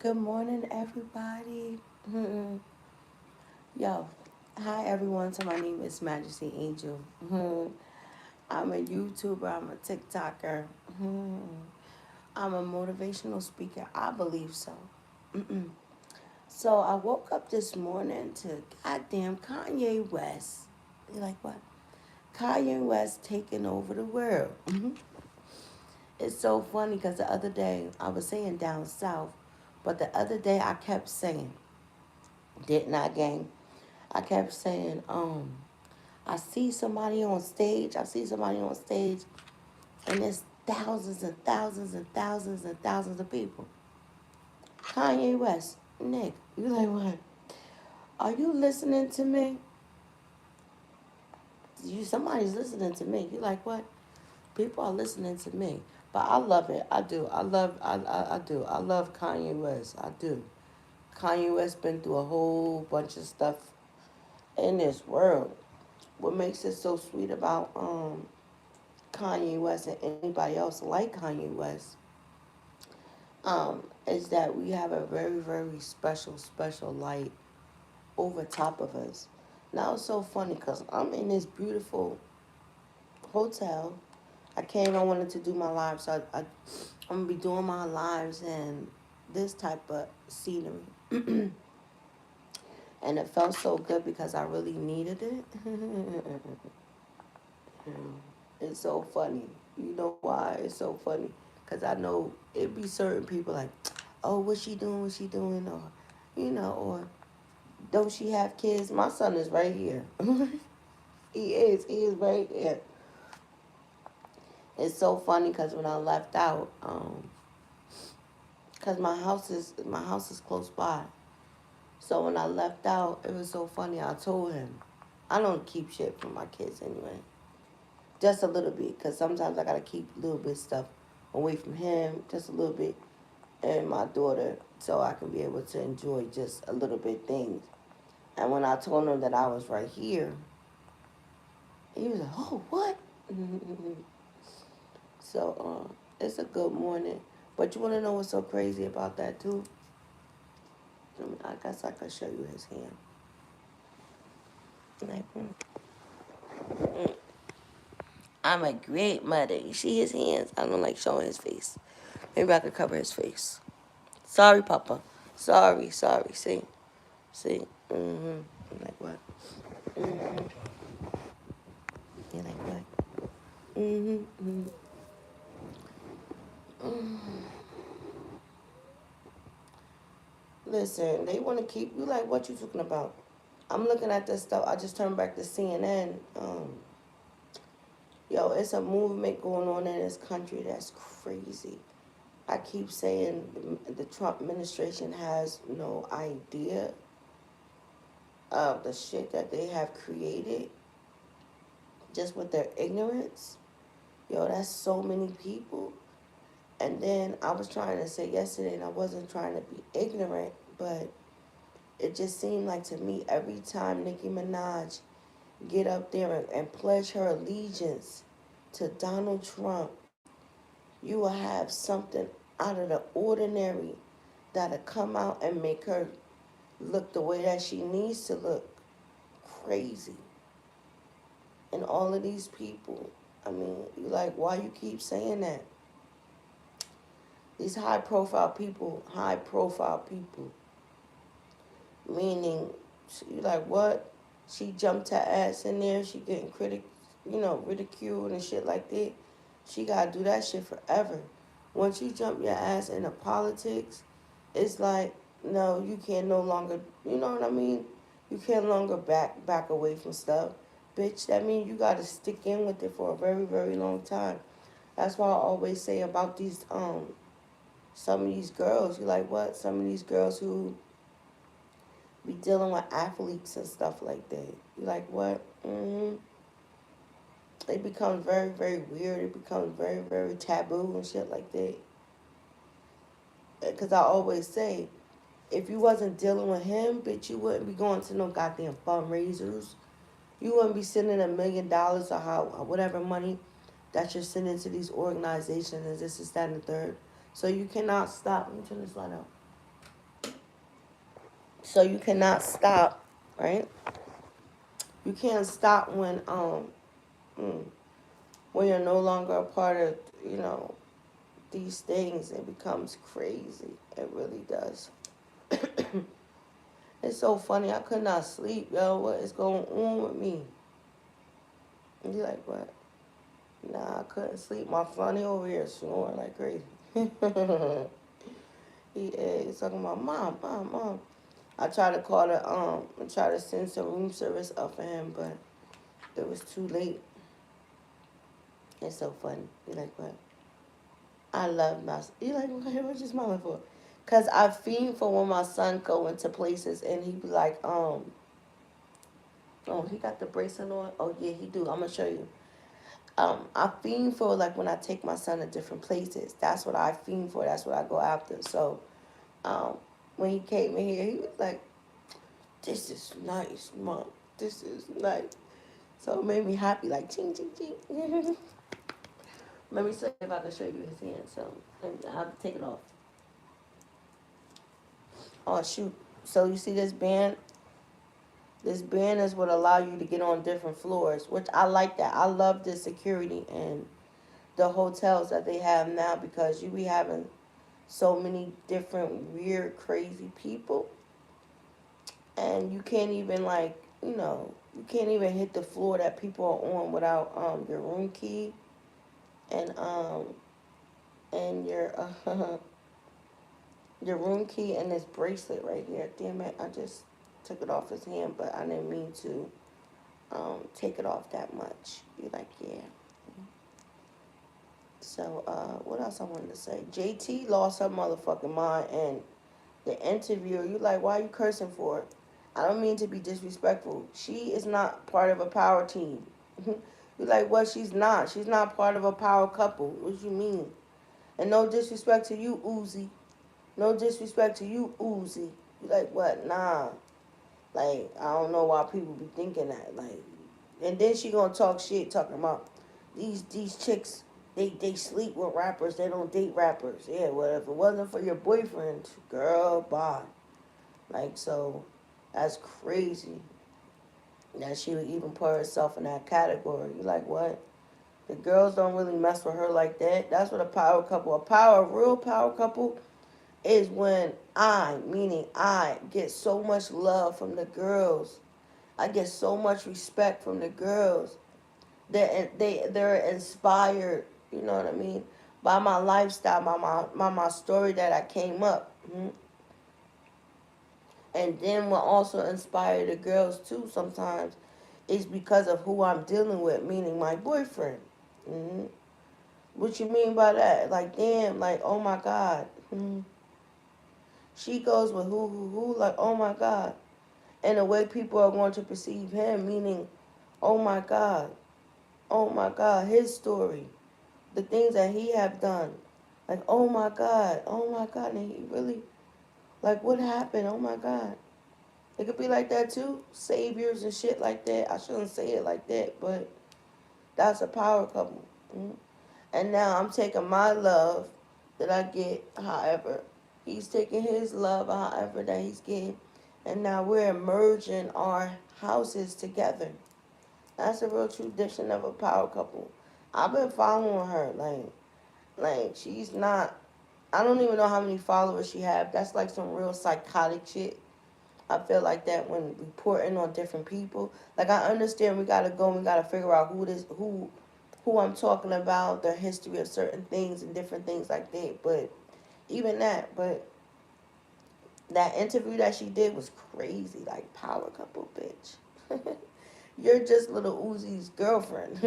Good morning, everybody. Yo, hi everyone. So my name is Majesty Angel. I'm a YouTuber. I'm a TikToker. I'm a motivational speaker. I believe so. So I woke up this morning to goddamn Kanye West. You're like, what? Kanye West taking over the world. It's so funny because the other day I was saying down south, but the other day I kept saying, didn't I, gang? I kept saying, I see somebody on stage, and there's thousands and thousands and thousands and thousands of people. Kanye West, Nick, you like what? Are you listening to me? Somebody's listening to me. You like what? People are listening to me. But I love it. I do. I do. I love Kanye West. I do. Kanye West been through a whole bunch of stuff in this world. What makes it so sweet about Kanye West and anybody else like Kanye West is that we have a very, very special light over top of us. Now it's so funny because I'm in this beautiful hotel. I came, I wanted to do my live, so I'm going to be doing my lives in this type of scenery. And it felt so good because I really needed it. It's so funny. You know why it's so funny? Because I know it be certain people like, oh, what's she doing? What's she doing? Or, or don't she have kids? My son is right here. He is. He is right here. It's so funny because when I left out, because my house is close by. So when I left out, it was so funny. I told him, I don't keep shit from my kids anyway. Just a little bit, because sometimes I got to keep a little bit stuff away from him, just a little bit, and my daughter, so I can be able to enjoy just a little bit things. And when I told him that I was right here, he was like, oh, what? So it's a good morning. But you want to know what's so crazy about that, too? I guess I could show you his hand. Like, I'm a great mother. You see his hands? I don't like showing his face. Maybe I could cover his face. Sorry, Papa. Sorry. See? See? Like what? Mm-hmm. You like what? Mm-hmm. Listen, they want to keep you like, what you talking about? I'm looking at this stuff. I just turned back to CNN. Yo, it's a movement going on in this country that's crazy. I keep saying the Trump administration has no idea of the shit that they have created just with their ignorance. Yo, that's so many people. And then I was trying to say yesterday, and I wasn't trying to be ignorant, but it just seemed like to me every time Nicki Minaj get up there and pledge her allegiance to Donald Trump, you will have something out of the ordinary that'll come out and make her look the way that she needs to look crazy. And all of these people, I mean, you like, why you keep saying that? These high profile people, meaning, you like, what? She jumped her ass in there, she getting ridiculed and shit like that. She gotta do that shit forever. Once you jump your ass into politics, it's like, no, you can't no longer, you know what I mean? You can't longer back away from stuff. Bitch, that means you gotta stick in with it for a very, very long time. That's why I always say about these some of these girls, you like what? Some of these girls who be dealing with athletes and stuff like that. You like what? It becomes very, very weird. It becomes very, very taboo and shit like that. Because I always say, if you wasn't dealing with him, bitch, you wouldn't be going to no goddamn fundraisers. You wouldn't be sending $1 million or whatever money that you're sending to these organizations and this is that and the third. So you cannot stop. Let me turn this light out. So you cannot stop, right? You can't stop mm, when you're no longer a part of, you know, these things. It becomes crazy. It really does. It's so funny. I could not sleep, yo. What is going on with me? And you like, what? Nah, I couldn't sleep. My funny over here snoring like crazy. He's talking about mom. I tried to call I tried to send some room service up for him, but it was too late. It's so funny. You like, what? I love my. You like, what you smiling for? Cause I fiend for when my son go into places and he be like, oh, he got the bracelet on. Oh yeah, he do. I'm gonna show you. I fiend for like when I take my son to different places. That's what I fiend for. That's what I go after. So, um, when he came in here, he was like, "This is nice, mom. This is nice." So it made me happy. Like, ching ching ching. Let me see if I can show you his hand. So I have to take it off. Oh shoot! So you see this band? This band is what allow you to get on different floors, which I like that. I love the security and the hotels that they have now because you be having so many different weird, crazy people, and you can't even like, you can't even hit the floor that people are on without your room key and your your room key and this bracelet right here. Damn it, I just took it off his hand, but I didn't mean to take it off that much. You like, yeah. So, what else I wanted to say? JT lost her motherfucking mind, and the interviewer, you like, why are you cursing for it? I don't mean to be disrespectful. She is not part of a power team. You like, what? She's not. She's not part of a power couple. What you mean? And no disrespect to you, Uzi. No disrespect to you, Uzi. You like, what? Nah. Like, I don't know why people be thinking that. Like, and then she gonna talk shit, talking about these chicks. They sleep with rappers. They don't date rappers. Yeah, well, if it wasn't for your boyfriend, girl, bye. Like, so, that's crazy that she would even put herself in that category. You like, what? The girls don't really mess with her like that. That's what a real power couple is when meaning I, get so much love from the girls. I get so much respect from the girls. They're inspired, you know what I mean, by my lifestyle, by my story that I came up. And then what also inspire the girls too sometimes is because of who I'm dealing with, meaning my boyfriend. hmm What you mean by that? Like, damn, like, oh my God. She goes with who, like, oh my God. And the way people are going to perceive him, meaning, oh my God, oh my God, his story, the things that he have done. Like, oh my God, and he really, like, what happened? Oh my God. It could be like that too. Saviors and shit like that. I shouldn't say it like that, but that's a power couple. And now I'm taking my love that I get, however, he's taking his love, however, that he's getting. And now we're merging our houses together. That's a real true definition of a power couple. I've been following her. Like she's not, I don't even know how many followers she have. That's like some real psychotic shit. I feel like that when reporting on different people. Like, I understand we gotta go and we gotta figure out who I'm talking about, their history of certain things and different things like that. But even that, but that interview that she did was crazy. Like, power couple, bitch. You're just little Uzi's girlfriend.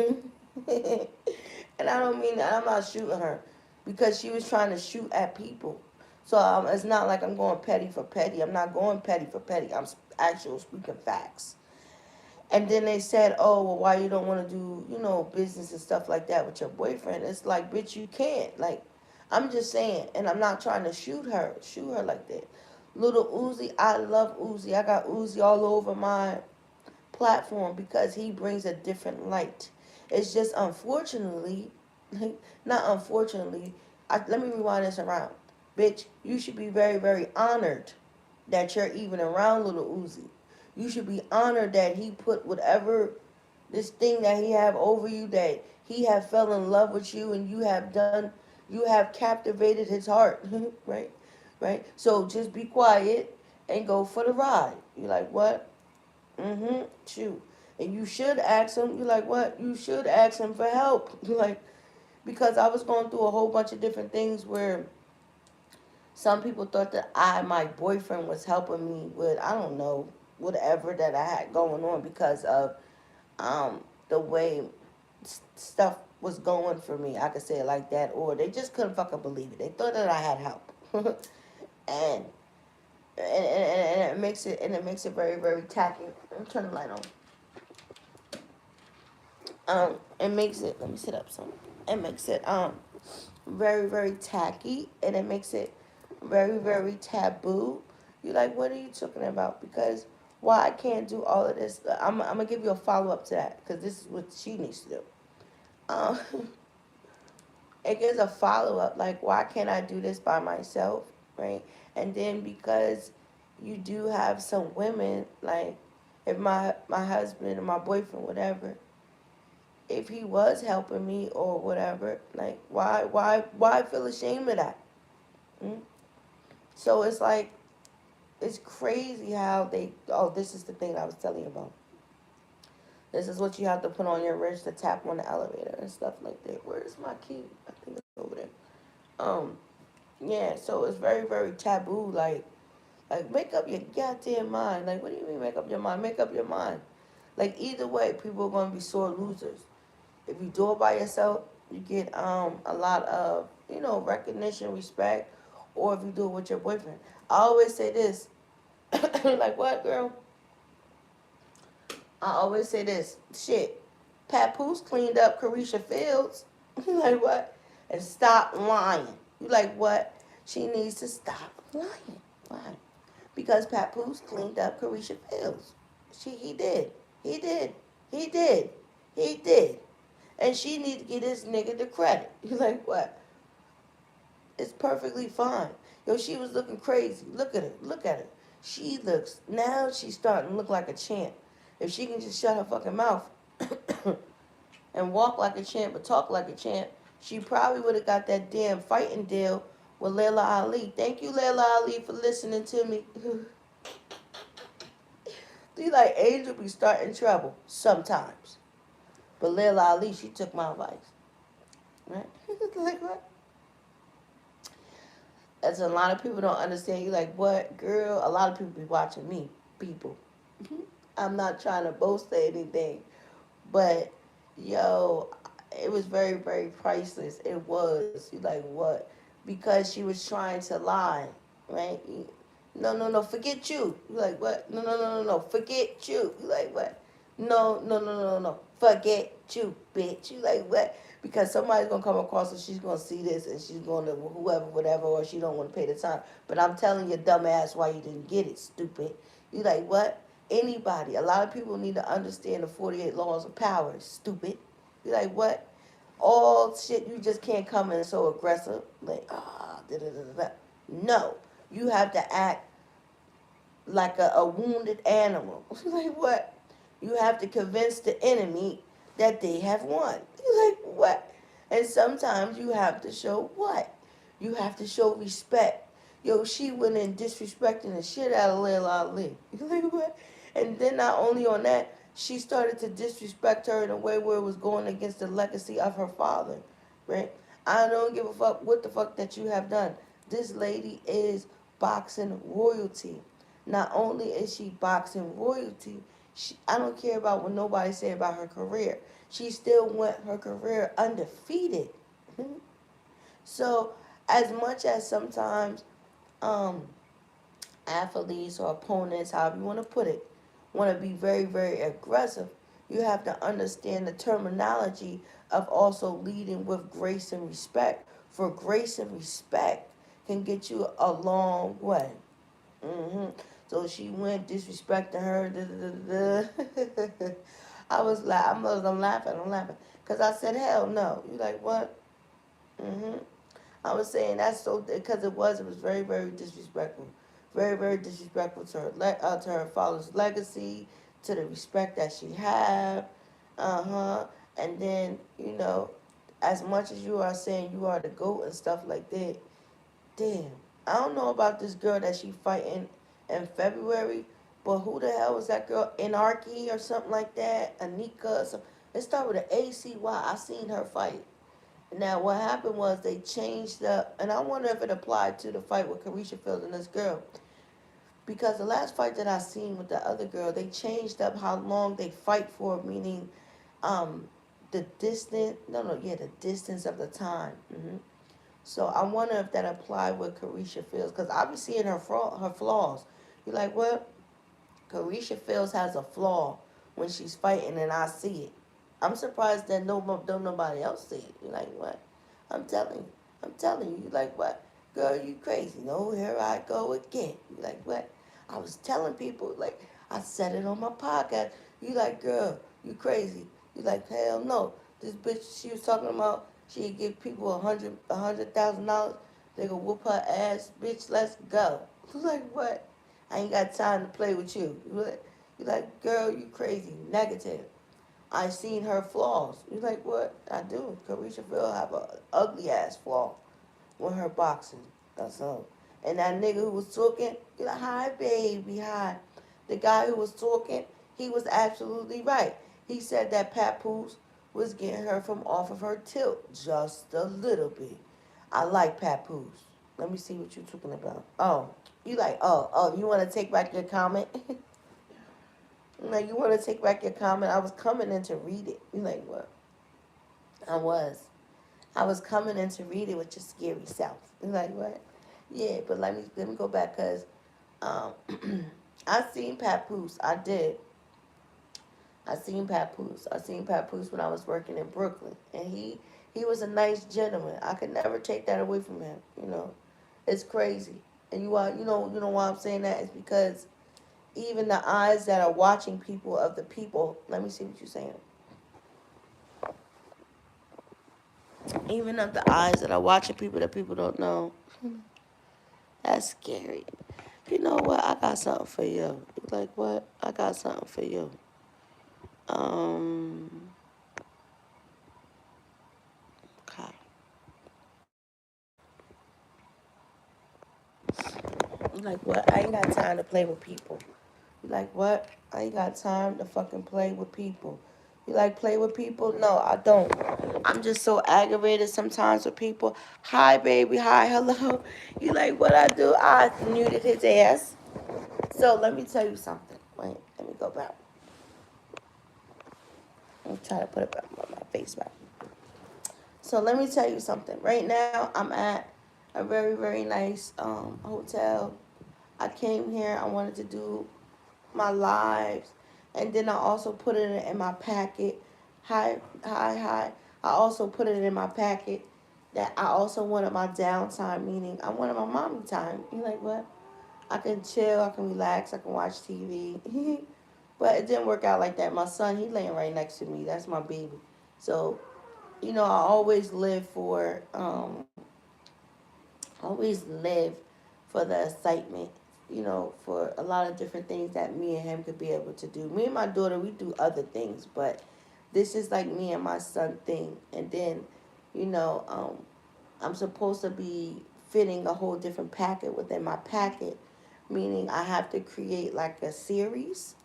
And I don't mean that. I'm not shooting her because she was trying to shoot at people. So it's not like I'm going petty for petty. I'm not going petty for petty. I'm actual speaking facts. And then they said, oh, well, why you don't want to do, business and stuff like that with your boyfriend? It's like, bitch, you can't. Like, I'm just saying, and I'm not trying to shoot her like that. Little Uzi, I love Uzi. I got Uzi all over my platform because he brings a different light. It's just unfortunately, not unfortunately, let me rewind this around. Bitch, you should be very, very honored. that you're even around little Uzi. You should be honored that he put whatever this thing that he have over you, that he have fell in love with you, and you have captivated his heart. Right, right. So just be quiet and go for the ride. You're like, what? Shoot. And you should ask him. You're like, what? You should ask him for help. Like, because I was going through a whole bunch of different things where some people thought that my boyfriend was helping me with, I don't know, whatever that I had going on because of the way stuff was going for me. I could say it like that, or they just couldn't fucking believe it. They thought that I had help, and it makes it very very tacky. Let me turn the light on. It makes it. Let me sit up some. It makes it very very tacky, and it makes it very very taboo. You're like, what are you talking about? Because why I can't do all of this? I'm gonna give you a follow up to that because this is what she needs to do. Um, it gives a follow up like, why can't I do this by myself, right? And then because you do have some women, like if my husband or my boyfriend, whatever, if he was helping me or whatever, like why feel ashamed of that? Mm? So it's like, it's crazy how they, oh, this is the thing I was telling you about. This is what you have to put on your wrist to tap on the elevator and stuff like that. Where's my key? I think it's over there. Um, yeah, so it's very, very taboo. Like make up your goddamn mind. Like, what do you mean make up your mind? Make up your mind. Like, either way, people are gonna be sore losers. If you do it by yourself, you get a lot of, recognition, respect, or if you do it with your boyfriend. I always say this. Like, what, girl? I always say this. Shit. Papoose cleaned up Carisha Fields. You like, what? And stop lying. You like, what? She needs to stop lying. Why? Because Papoose cleaned up Carisha Fields. He did. He did. He did. He did. And she need to get this nigga the credit. You like, what? It's perfectly fine. Yo, she was looking crazy. Look at her. Look at her. Now she's starting to look like a champ. If she can just shut her fucking mouth and walk like a champ but talk like a champ, she probably would have got that damn fighting deal with Layla Ali. Thank you, Layla Ali, for listening to me. See, like, Angel be starting trouble sometimes. But Layla Ali, she took my advice. Right? Like, what? As a lot of people don't understand. You like, what, girl? A lot of people be watching me. People. I'm not trying to boast or anything. But, yo, it was very, very priceless. It was. You like, what? Because she was trying to lie. Right? No. Forget you. You like, what? No. Forget you. You like, what? No. Forget you, bitch. You like, what? Because somebody's going to come across and she's going to see this and she's going to whoever, whatever, or she don't want to pay the time. But I'm telling your dumb ass why you didn't get it, stupid. You like, what? Anybody. A lot of people need to understand the 48 laws of power, stupid. You like, what? All shit, you just can't come in so aggressive. Like, da-da-da-da-da. No. You have to act like a wounded animal. Like, what? You have to convince the enemy that they have won. You're like, what? And sometimes you have to show what? You have to show respect. Yo, she went in disrespecting the shit out of Layla Ali. You're like, what? And then not only on that, she started to disrespect her in a way where it was going against the legacy of her father, right? I don't give a fuck what the fuck that you have done. This lady is boxing royalty. Not only is she boxing royalty, I don't care about what nobody say about her career. She still went her career undefeated. So, as much as sometimes athletes or opponents, however you want to put it, want to be very, very aggressive, you have to understand the terminology of also leading with grace and respect. For grace and respect can get you a long way. So she went disrespecting her. I'm laughing. Because I said, hell no. You like, what? I was saying that's so, because it was very, very disrespectful Very, very disrespectful to to her father's legacy, to the respect that she had. And then, as much as you are saying you are the GOAT and stuff like that, damn. I don't know about this girl that she fighting in February, but who the hell was that girl? Anarchy or something like that? Anika or something. It started with an ACY. I seen her fight. Now, what happened was they changed up, and I wonder if it applied to the fight with Carisha Fields and this girl. Because the last fight that I seen with the other girl, they changed up how long they fight for, meaning um, the distance, the distance of the time. So I wonder if that applied with Carisha Fields, because I be seeing her flaws. You're like, what? Carisha Fields has a flaw when she's fighting, and I see it. I'm surprised that don't nobody else see it. You're like, what? I'm telling you. I'm telling you. You're like, what? Girl, you crazy. No, here I go again. You're like, what? I was telling people, like, I said it on my podcast. You like, girl, you crazy. You like, hell no. This bitch, she was talking about she'd give people $100,000. They go whoop her ass. Bitch, let's go. Like, what? I ain't got time to play with you. You like, girl, you crazy. Negative. I seen her flaws. You like, what? I do. Carisha Field have a ugly ass flaw with her boxing. That's all. And that nigga who was talking, you like, hi baby, hi. The guy who was talking, he was absolutely right. He said that Papoose was getting her from off of her tilt just a little bit. I like Papoose. Let me see what you're talking about. Oh, you like, you want to take back your comment? Like, you want to take back your comment? I was coming in to read it. You like, what? I was. I was coming in to read it with your scary self. You like, what? Yeah, but let me go back, because um, I seen Papoose. I did. I seen Papoose. I seen Papoose when I was working in Brooklyn. And he was a nice gentleman. I could never take that away from him. It's crazy. And you know why I'm saying that is because even the eyes that are watching people of the people, let me see what you're saying. Even of the eyes that are watching people that people don't know. That's scary. You know what? I got something for you. Like, what? I got something for you. Um, okay. Like, what? I ain't got time to play with people. You like, what? I ain't got time to fucking play with people. You like play with people? No, I don't. I'm just so aggravated sometimes with people. Hi, baby. Hi, hello. You like what I do? I muted his ass. So let me tell you something. Wait, let me go back. I'm trying to put it back on my face back. So let me tell you something. Right now, I'm at a very, very nice hotel. I came here. I wanted to do my lives, and then I also put it in my packet. Hi, hi, hi. I also put it in my packet that I also wanted my downtime, meaning I wanted my mommy time. You like what? I can chill, I can relax, I can watch TV. But it didn't work out like that. My son, he laying right next to me. That's my baby. So, I always live for the excitement, for a lot of different things that me and him could be able to do. Me and my daughter, we do other things, but this is like me and my son thing. And then, you know, um, I'm supposed to be fitting a whole different packet within my packet, meaning I have to create like a series.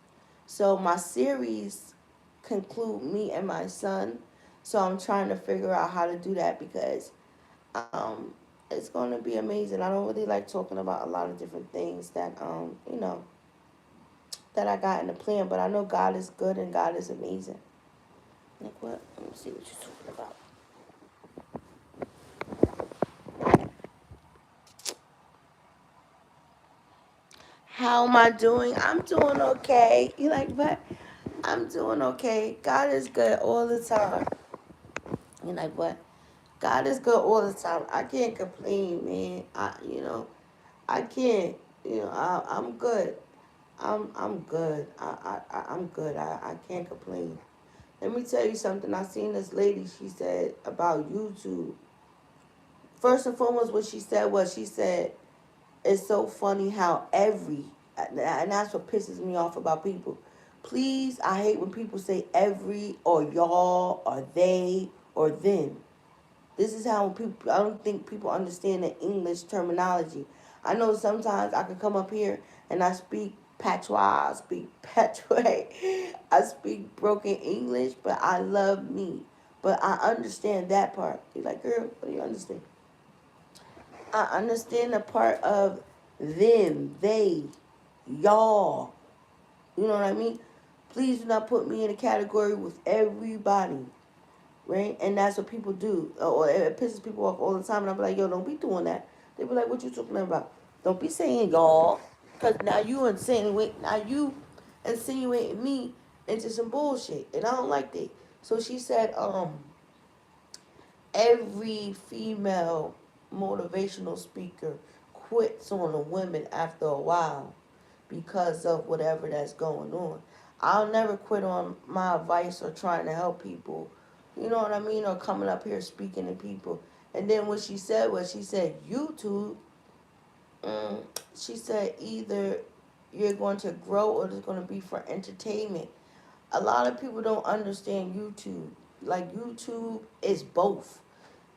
So my series conclude me and my son. So I'm trying to figure out how to do that because it's going to be amazing. I don't really like talking about a lot of different things that that I got in the plan, but I know God is good and God is amazing. Like what? Let me see what you're talking about. How am I doing? I'm doing okay. You like what? I'm doing okay. God is good all the time. You like what? God is good all the time. I can't complain, man. I can't. I'm good. I'm good. I'm good. I can't complain. Let me tell you something. I seen this lady. She said about YouTube. First and foremost, what she said was It's so funny how and that's what pisses me off about people. Please, I hate when people say every or y'all or they or them. This is how people, I don't think people understand the English terminology. I know sometimes I can come up here and I speak patois, I speak patois, I speak broken English, but I love me. But I understand that part. You're like, girl, what do you understand? I understand the part of them, they, y'all. You know what I mean? Please do not put me in a category with everybody, right? And that's what people do. Or it pisses people off all the time. And I'm like, yo, don't be doing that. They be like, what you talking about? Don't be saying y'all. Because now you insinuating me into some bullshit. And I don't like that. So she said, every female motivational speaker quits on the women after a while because of whatever that's going on. I'll never quit on my advice or trying to help people, you know what I mean, or coming up here speaking to people. And then what she said was, she said, YouTube, she said, either you're going to grow or it's going to be for entertainment. A lot of people don't understand YouTube. Like, YouTube is both.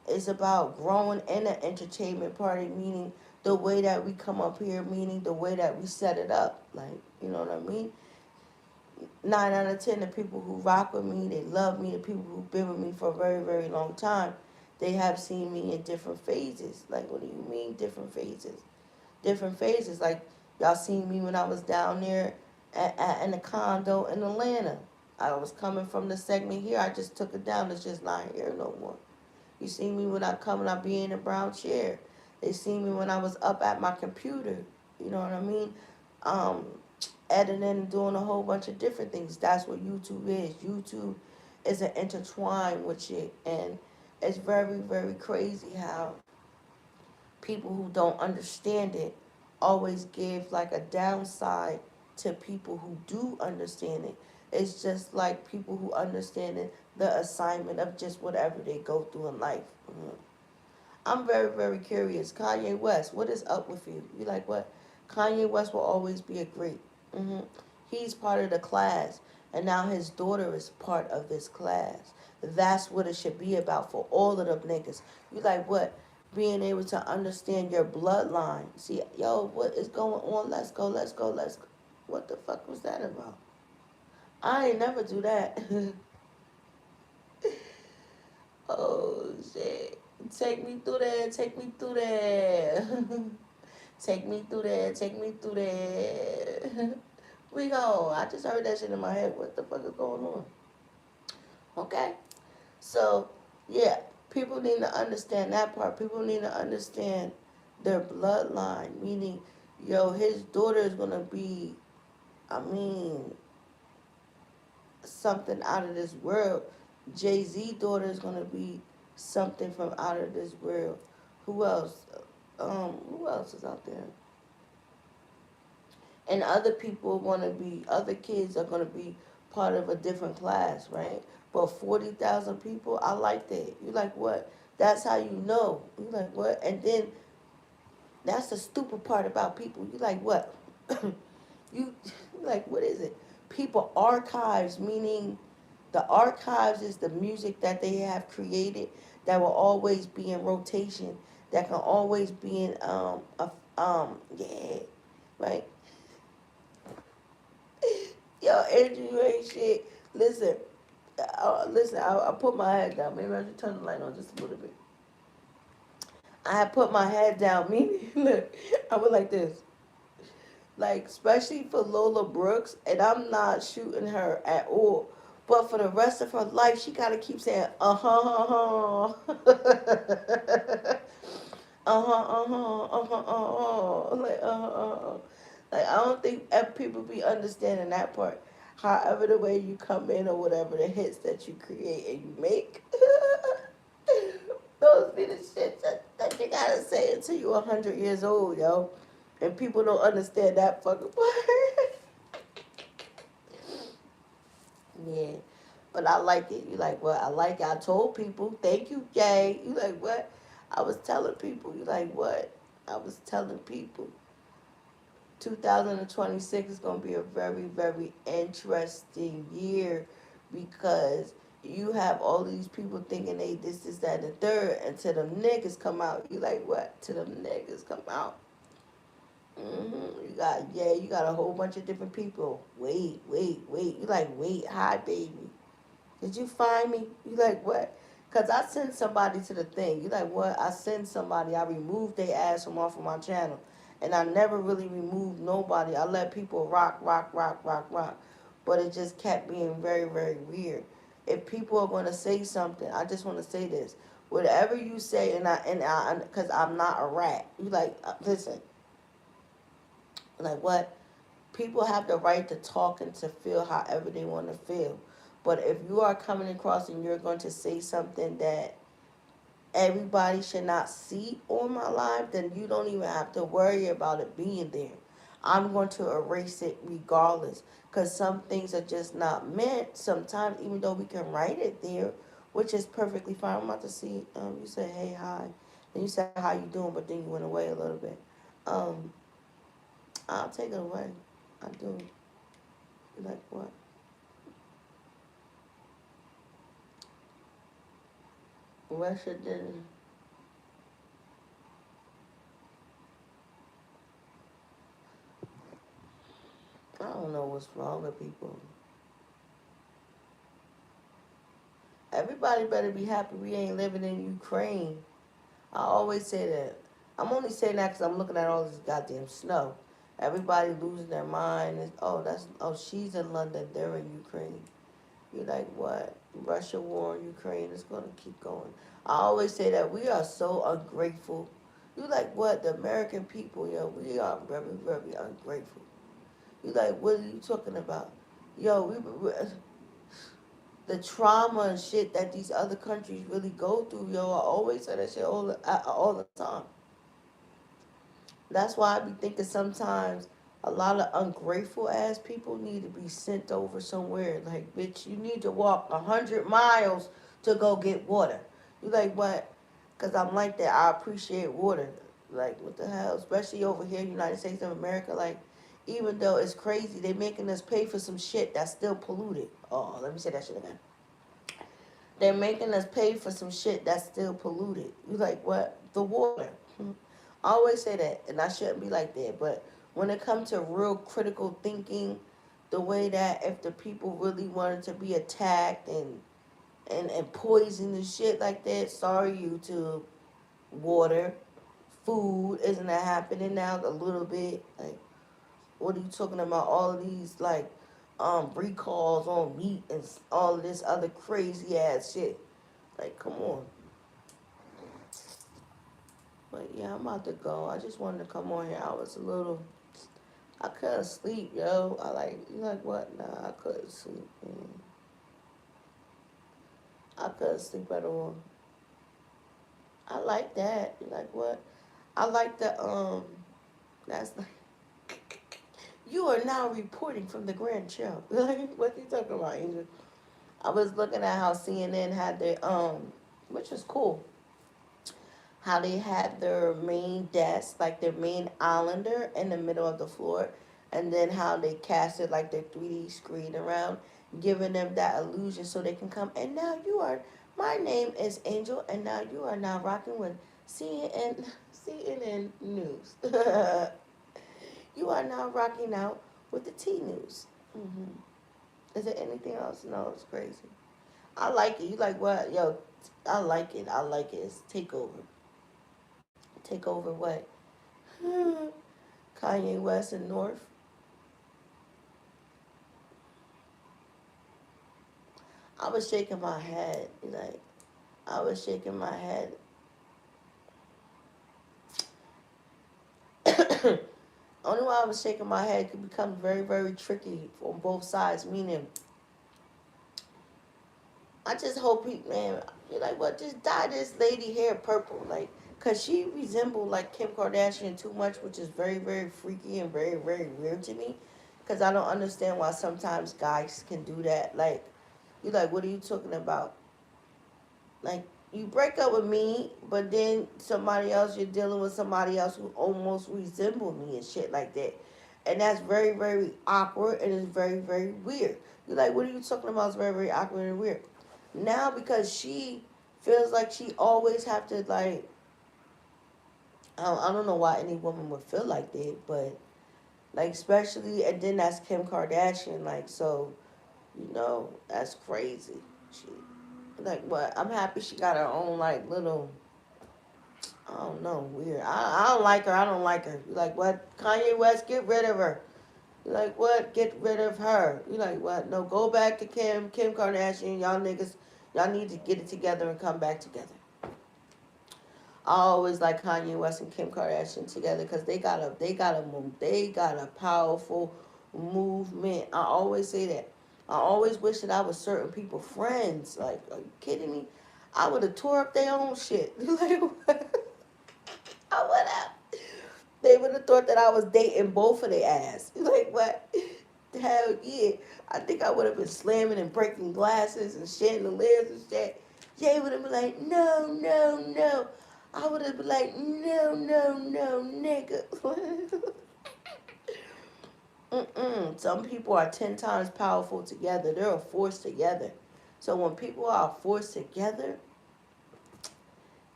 It's about growing and an entertainment party, meaning the way that we come up here, meaning the way that we set it up. Like, you know what I mean? 9 out of 10, the people who rock with me, they love me. The people who've been with me for a very, very long time, they have seen me in different phases. Like, what do you mean different phases? Different phases. Like, y'all seen me when I was down there in the condo in Atlanta. I was coming from the segment here. I just took it down. It's just not here no more. You see me when I come and I be in a brown chair. They see me when I was up at my computer. You know what I mean? Um, Editing and doing a whole bunch of different things. That's what YouTube is. YouTube is an intertwine with shit. And it's very, very crazy how people who don't understand it always give like a downside to people who do understand it. It's just like people who understand it, the assignment of just whatever they go through in life. I'm very, very curious. Kanye West, what is up with you? You like what? Kanye West will always be a great. hmm He's part of the class, and now his daughter is part of this class. That's what it should be about for all of them niggas. You like what? Being able to understand your bloodline. See, yo, what is going on? Let's go, let's go, let's go. What the fuck was that about? I ain't never do that. Oh, shit. Take me through there, take me through there. Take me through there, take me through there. We go. I just heard that shit in my head. What the fuck is going on? Okay? So, yeah, people need to understand that part. People need to understand their bloodline. Meaning, yo, his daughter is going to be, I mean, something out of this world. Jay-Z daughter is going to be something from out of this world. Who else? Who else is out there? And other people want to be, other kids are going to be part of a different class, right? But 40,000 people, I like that. You like what? That's how you know. You like what? And then that's the stupid part about people. You like what? you like, what is it? People archives, meaning the archives is the music that they have created that will always be in rotation, that can always be in yeah, right. Yo, Andrew, you ain't shit. Listen, I put my head down. Maybe I should turn the light on just a little bit. I had put my head down. Meaning, look, I was like this. Like, especially for Lola Brooks, and I'm not shooting her at all. But for the rest of her life, she gotta keep saying, like, Like, I don't think people be understanding that part. However, the way you come in or whatever, the hits that you create and you make, those be the shit that you gotta say until you're 100 years old, yo. And people don't understand that fucking part. Yeah. But I like it. You like what? I like it. I told people, thank you, Jay. You like what? I was telling people, you like what? I was telling people 2026 is going to be a very, very interesting year because you have all these people thinking they this, that, and the third, until them niggas come out. You like, what? Till them niggas come out. You got a whole bunch of different people. Wait, wait, wait. You like, wait, hi, baby. Did you find me? You like, what? Because I sent somebody to the thing. You like, what? I sent somebody. I removed their ass from off of my channel. And I never really removed nobody. I let people rock, rock, rock, rock, rock. But it just kept being very, very weird. If people are going to say something, I just want to say this. Whatever you say, because I'm not a rat. You like, listen, like what? People have the right to talk and to feel however they want to feel. But if you are coming across and you're going to say something that everybody should not see on my live, then you don't even have to worry about it being there. I'm going to erase it regardless. Because some things are just not meant sometimes, even though we can write it there, which is perfectly fine. I'm about to see, you said, hey, hi. And you said, how you doing? But then you went away a little bit. Um, I'll take it away. I do. You like what? Russia didn't. I don't know what's wrong with people. Everybody better be happy we ain't living in Ukraine. I always say that. I'm only saying that because I'm looking at all this goddamn snow. Everybody losing their mind. She's in London. They're in Ukraine. You're like, what? Russia war, Ukraine is going to keep going. I always say that we are so ungrateful. You like, what? The American people, we are very, very ungrateful. You like, what are you talking about? We the trauma and shit that these other countries really go through, I always say that shit all the time. That's why I be thinking sometimes a lot of ungrateful ass people need to be sent over somewhere. Like, bitch, you need to walk 100 miles to go get water. You like, what? Because I'm like that. I appreciate water. Like, what the hell? Especially over here in the United States of America. Like, even though it's crazy, they making us pay for some shit that's still polluted. Oh, let me say that shit again. They're making us pay for some shit that's still polluted. You like, what? The water. I always say that, and I shouldn't be like that. But when it comes to real critical thinking, the way that if the people really wanted to be attacked and poisoned and shit like that, sorry YouTube, water, food, isn't that happening now a little bit? Like, what are you talking about? All of these like recalls on meat and all of this other crazy ass shit. Like, come on. But yeah, I'm about to go. I just wanted to come on here. I was a little. I couldn't sleep, yo. You like what? Nah, I couldn't sleep, man. I couldn't sleep at all. I like that. You like what? I like that's like, you are now reporting from the Grand Show. Like, what you talking about, Angel? I was looking at how CNN had their, which was cool, how they had their main desk, like their main islander in the middle of the floor, and then how they casted like their 3D screen around, giving them that illusion so they can come. And now my name is Angel, and now you are now rocking with CNN News. You are now rocking out with the T News. Is there anything else? No, it's crazy. I like it. You like what? Yo, I like it. I like it. It's takeover. Take over what? Kanye West and North. I was shaking my head. Like, I was shaking my head. Only why I was shaking my head could become very, very tricky on both sides. Meaning, I just hope man, you're like, what? Just dye this lady hair purple. Like, because she resembled, like, Kim Kardashian too much, which is very, very freaky and very, very weird to me. Because I don't understand why sometimes guys can do that. Like, you're like, what are you talking about? Like, you break up with me, but then somebody else, you're dealing with somebody else who almost resemble me and shit like that. And that's very, very awkward and it's very, very weird. You're like, what are you talking about? It's very, very awkward and weird. Now because she feels like she always have to like, I don't know why any woman would feel like that, but like especially, and then that's Kim Kardashian, like, so, that's crazy. She, like, what? I'm happy she got her own, like, little, I don't know, weird. I don't like her. I don't like her. You like, what? Kanye West, get rid of her. You like, what? Get rid of her. You like, what? No, go back to Kim Kardashian. Y'all niggas, y'all need to get it together and come back together. I always like Kanye West and Kim Kardashian together because they got a powerful movement. I always say that. I always wish that I was certain people friends. Like, are you kidding me? I would have tore up their own shit. Like, what? I would have. They would have thought that I was dating both of their ass. Like, what? Hell yeah. I think I would have been slamming and breaking glasses and chandeliers and shit. Jay would have been like, no, no, no. I would have been like, no, no, no, nigga. Mm-mm. Some people are 10 times powerful together. They're a force together. So when people are forced together,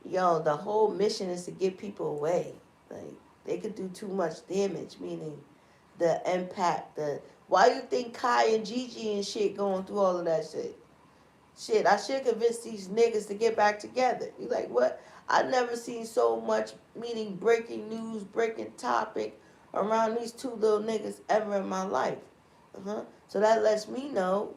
the whole mission is to get people away. Like, they could do too much damage, meaning the impact, why you think Kai and Gigi and shit going through all of that shit? Shit, I should convince these niggas to get back together. You like, what? I never seen so much, meaning breaking news, breaking topic around these two little niggas ever in my life. So that lets me know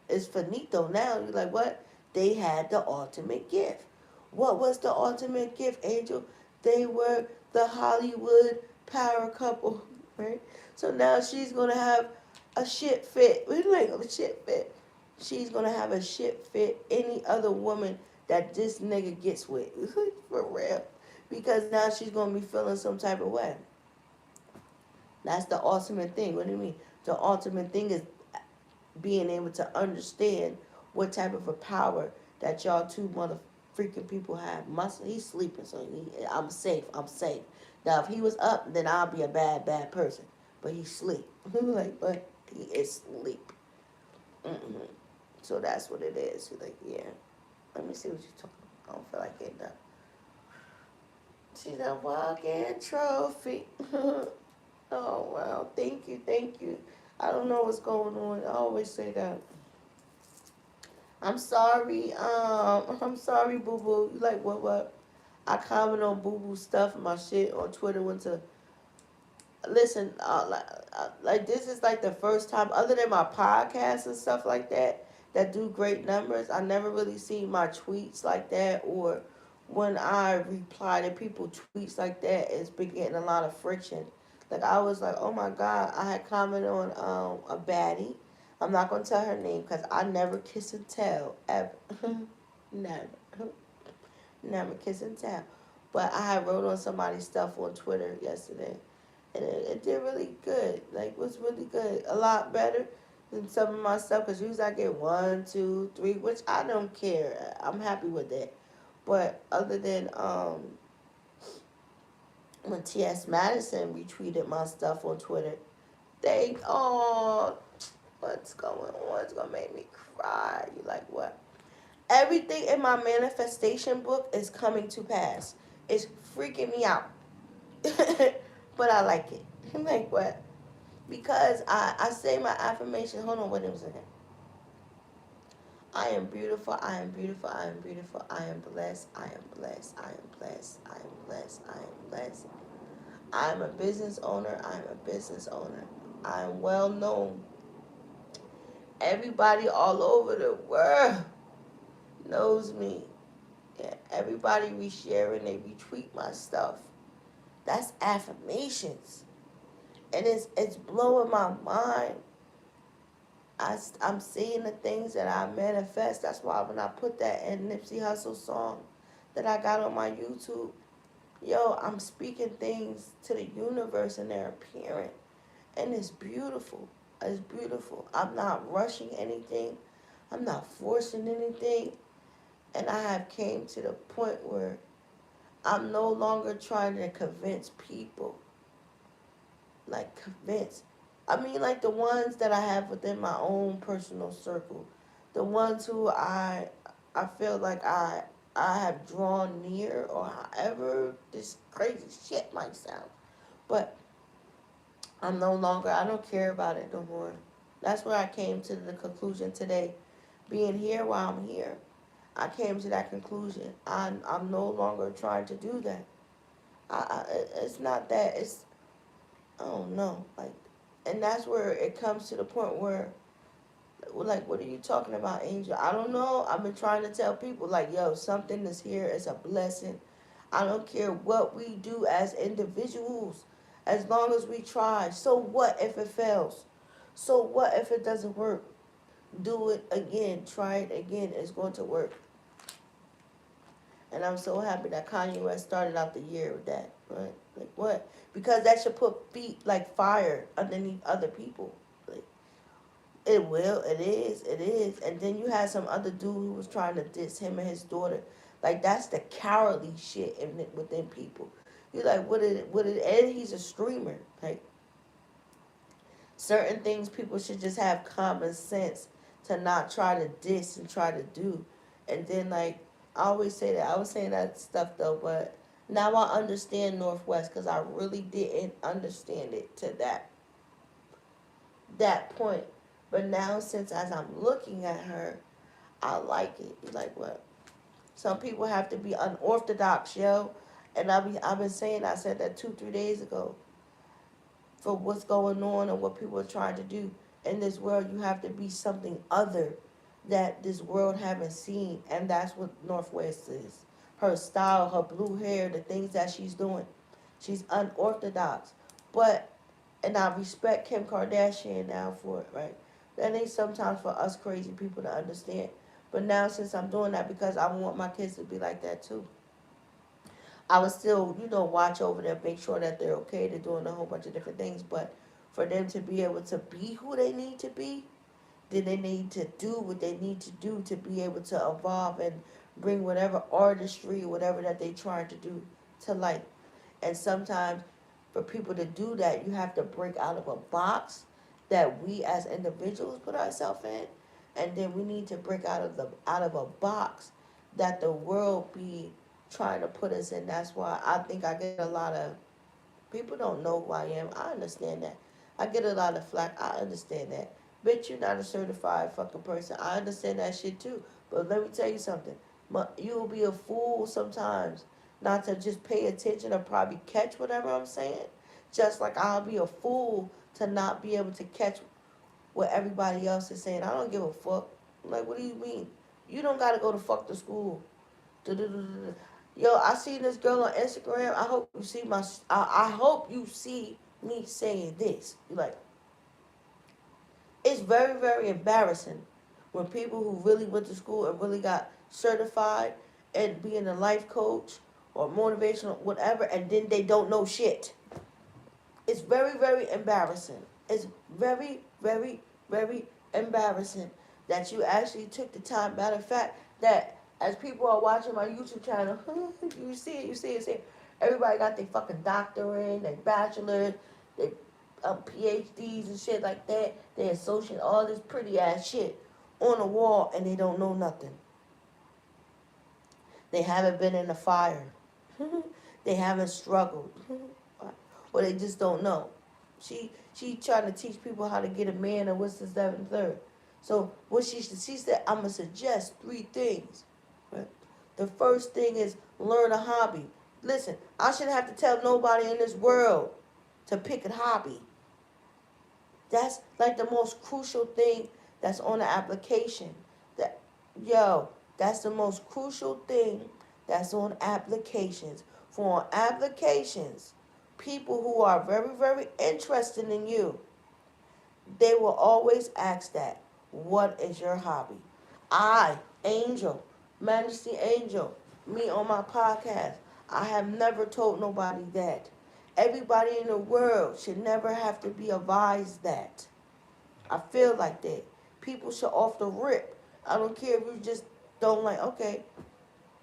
it's finito now. You're like, what? They had the ultimate gift. What was the ultimate gift, Angel? They were the Hollywood power couple, right? So now she's gonna have a shit fit. We like a shit fit. She's gonna have a shit fit any other woman that this nigga gets with. For real. Because now she's gonna be feeling some type of way. That's the ultimate thing. What do you mean? The ultimate thing is being able to understand what type of a power that y'all two mother freaking people have. He's sleeping, so I'm safe. I'm safe. Now, if he was up, then I'll be a bad person. But he's sleep. Like, but he is sleep. Mm-hmm. So that's what it is. You're like, yeah. Let me see what you're talking about. I don't feel like getting done. She's a walking trophy. Oh, wow. Thank you. Thank you. I don't know what's going on. I always say that. I'm sorry. I'm sorry, Boo Boo. You like what? I comment on Boo Boo stuff and my shit on Twitter. Went to listen. Like this is like the first time, other than my podcast and stuff like that do great numbers. I never really seen my tweets like that, or when I reply to people tweets like that, it's been getting a lot of friction. Like I was like, oh my god, I had commented on a baddie. I'm not gonna tell her name because I never kiss and tell ever. Never, never kiss and tell. But I had wrote on somebody's stuff on Twitter yesterday, and it did really good. Like it was really good, a lot better than some of my stuff. Cause usually I get 1, 2, 3, which I don't care. I'm happy with that. But other than when T.S. Madison retweeted my stuff on Twitter, what's going on? It's gonna make me cry. You like what? Everything in my manifestation book is coming to pass. It's freaking me out. But I like it. I'm like, what? Because I say my affirmation. Hold on, wait a second. I am beautiful. I am beautiful. I am beautiful. I am blessed. I am blessed. I am blessed. I am blessed. I am blessed. I am a business owner. I am a business owner. I am well known. Everybody all over the world knows me. Yeah, everybody resharing, they retweet my stuff. That's affirmations. And it's blowing my mind. I'm seeing the things that I manifest. That's why when I put that in Nipsey Hussle song that I got on my YouTube, I'm speaking things to the universe and they're appearing. And it's beautiful. It's beautiful. I'm not rushing anything. I'm not forcing anything. And I have came to the point where I'm no longer trying to convince people. Like convince. I mean like the ones that I have within my own personal circle. The ones who I feel like I have drawn near, or however this crazy shit might sound. But I don't care about it no more. That's where I came to the conclusion today. Being here while I'm here, I came to that conclusion. I'm no longer trying to do that. It's not that. I don't know. Like, and that's where it comes to the point where, like, what are you talking about, Angel? I don't know. I've been trying to tell people, like, yo, something is here. It's a blessing. I don't care what we do as individuals, as long as we try. So what if it fails? So what if it doesn't work? Do it again. Try it again. It's going to work. And I'm so happy that Kanye West started out the year with that. Right? Like what? Because that should put feet like fire underneath other people. Like it will. It is. It is. And then you had some other dude who was trying to diss him and his daughter. Like that's the cowardly shit within people. You're like, what did? And he's a streamer. Like certain things, people should just have common sense to not try to diss and try to do. And then like I always say that. I was saying that stuff though, but now I understand Northwest because I really didn't understand it to that point. But now since as I'm looking at her, I like it. You like what? Some people have to be unorthodox, yo. And I've been saying, I said that 2-3 days ago. For what's going on and what people are trying to do in this world, you have to be something other that this world haven't seen, and that's what Northwest is. Her style, her blue hair, the things that she's doing. She's unorthodox. But, and I respect Kim Kardashian now for it, right? That ain't sometimes for us crazy people to understand. But now since I'm doing that, because I want my kids to be like that too. I would still, watch over them, make sure that they're okay. They're doing a whole bunch of different things. But for them to be able to be who they need to be, then they need to do what they need to do to be able to evolve and bring whatever artistry, whatever that they're trying to do to light. And sometimes for people to do that, you have to break out of a box that we as individuals put ourselves in. And then we need to break out of a box that the world be trying to put us in. That's why I think I get a lot of people don't know who I am. I understand that. I get a lot of flack. I understand that. Bitch, you're not a certified fucking person. I understand that shit too. But let me tell you something. You will be a fool sometimes not to just pay attention or probably catch whatever I'm saying. Just like I'll be a fool to not be able to catch what everybody else is saying. I don't give a fuck. Like, what do you mean? You don't got to go to fuck the school. Yo, I see this girl on Instagram. I hope you see I hope you see me saying this. Like, it's very, very embarrassing when people who really went to school and really got certified and being a life coach or motivational, whatever, and then they don't know shit. It's very, very embarrassing. It's very, very, very embarrassing that you actually took the time. Matter of fact, that as people are watching my YouTube channel, you see it. Everybody got their fucking doctorate, their bachelor, their PhDs and shit like that. They associate all this pretty ass shit on the wall and they don't know nothing. They haven't been in the fire. They haven't struggled. Or they just don't know. She trying to teach people how to get a man, and what's the 7/3. So what she said, I'm gonna suggest 3 things. Right? The first thing is learn a hobby. Listen, I shouldn't have to tell nobody in this world to pick a hobby. That's like the most crucial thing that's on the application. That's the most crucial thing that's on applications. For on applications, people who are very, very interested in you, they will always ask that, what is your hobby? Angel, Majesty Angel, me on my podcast, I have never told nobody that. Everybody in the world should never have to be advised that. I feel like that. People should off the rip. I don't care if you just don't like, okay,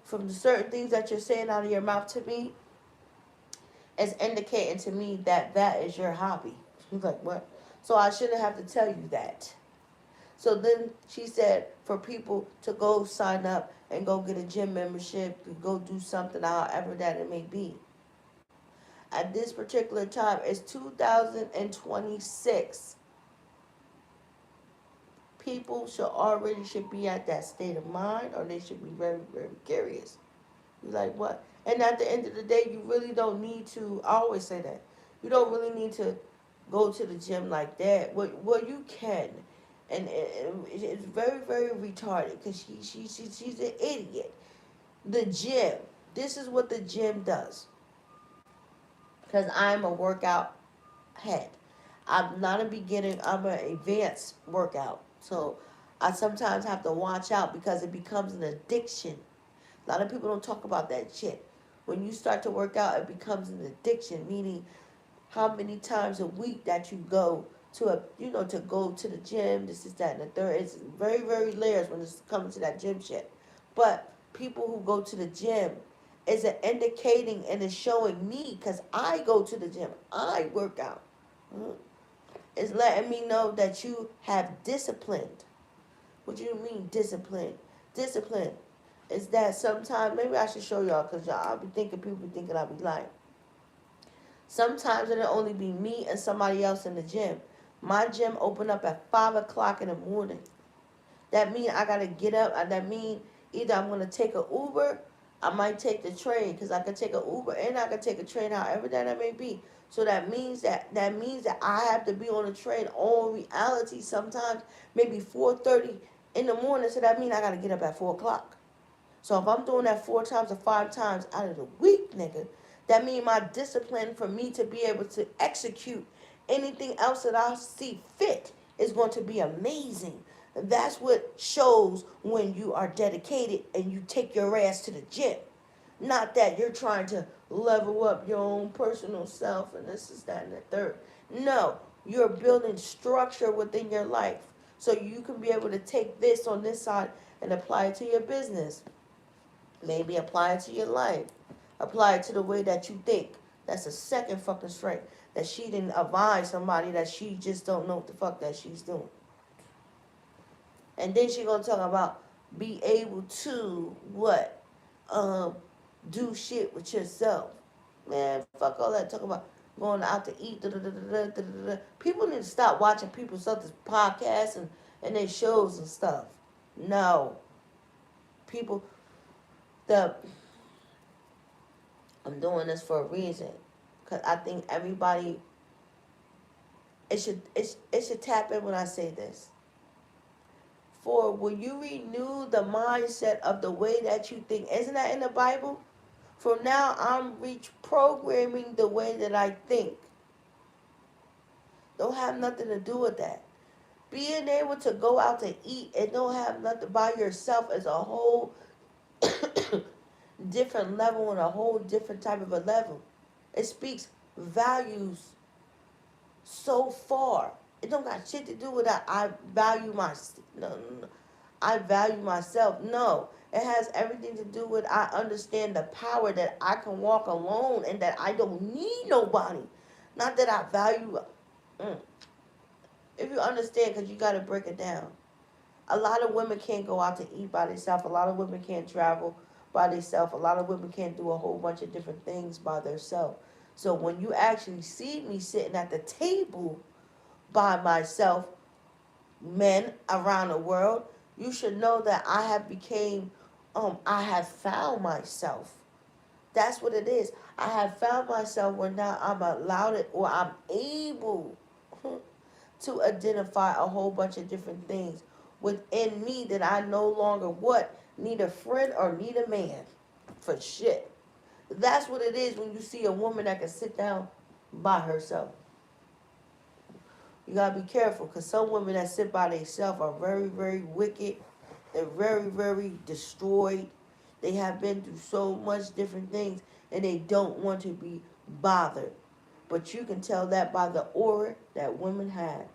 from the certain things that you're saying out of your mouth to me, is indicating to me that that is your hobby. She's like, what? So I shouldn't have to tell you that. So then she said for people to go sign up and go get a gym membership, to go do something, however that it may be. At this particular time, it's 2026. People should be at that state of mind, or they should be very, very curious. You're like, what? And at the end of the day, you really don't need to. I always say that you don't really need to go to the gym like that. Well, you can, and it's very, very retarded because she's an idiot. The gym. This is what the gym does. Because I'm a workout head. I'm not a beginner. I'm an advanced workout. So I sometimes have to watch out because it becomes an addiction. A lot of people don't talk about that shit. When you start to work out, it becomes an addiction, meaning how many times a week that you go to go to the gym, this is that and the third. It's very, very layers when it's coming to that gym shit. But people who go to the gym is it indicating and it's showing me, because I go to the gym, I work out. It's letting me know that you have disciplined. What do you mean discipline? Discipline is that sometimes, maybe I should show y'all, because y'all be thinking, people be thinking I be lying. Sometimes it'll only be me and somebody else in the gym. My gym open up at 5 o'clock in the morning. That means I got to get up. That means either I'm going to take an Uber, I might take the train, because I can take an Uber and I can take a train, however that may be. So that means that I have to be on a train on reality sometimes, maybe 4:30 in the morning. So that means I got to get up at 4 o'clock. So if I'm doing that 4 times or 5 times out of the week, nigga, that means my discipline for me to be able to execute anything else that I see fit is going to be amazing. That's what shows when you are dedicated and you take your ass to the gym. Not that you're trying to level up your own personal self and this is that and the third. No, you're building structure within your life so you can be able to take this on this side and apply it to your business. Maybe apply it to your life. Apply it to the way that you think. That's a second fucking strength. That she didn't advise somebody that she just don't know what the fuck that she's doing. And then she gonna talk about be able to what? Do shit with yourself. Man, fuck all that. Talk about going out to eat. Da, da, da, da, da, da, da. People need to stop watching people's other podcasts and their shows and stuff. No. People, I'm doing this for a reason. Because I think everybody, it should tap in when I say this. For when you renew the mindset of the way that you think, isn't that in the Bible? From now, I'm reprogramming the way that I think. Don't have nothing to do with that. Being able to go out to eat and don't have nothing by yourself is a whole different level and a whole different type of a level. It speaks values so far. It don't got shit to do with that. I value no. I value myself. No, it has everything to do with I understand the power that I can walk alone and that I don't need nobody. Not that I value. If you understand, because you got to break it down. A lot of women can't go out to eat by themselves. A lot of women can't travel by themselves. A lot of women can't do a whole bunch of different things by themselves. So when you actually see me sitting at the table by myself, men around the world, you should know that I have found myself. That's what it is. I have found myself where now I'm allowed it, or I'm able to identify a whole bunch of different things within me that I no longer need a friend or need a man for shit. That's what it is when you see a woman that can sit down by herself. You gotta be careful, because some women that sit by themselves are very, very wicked. They're very, very destroyed. They have been through so much different things and they don't want to be bothered. But you can tell that by the aura that women have.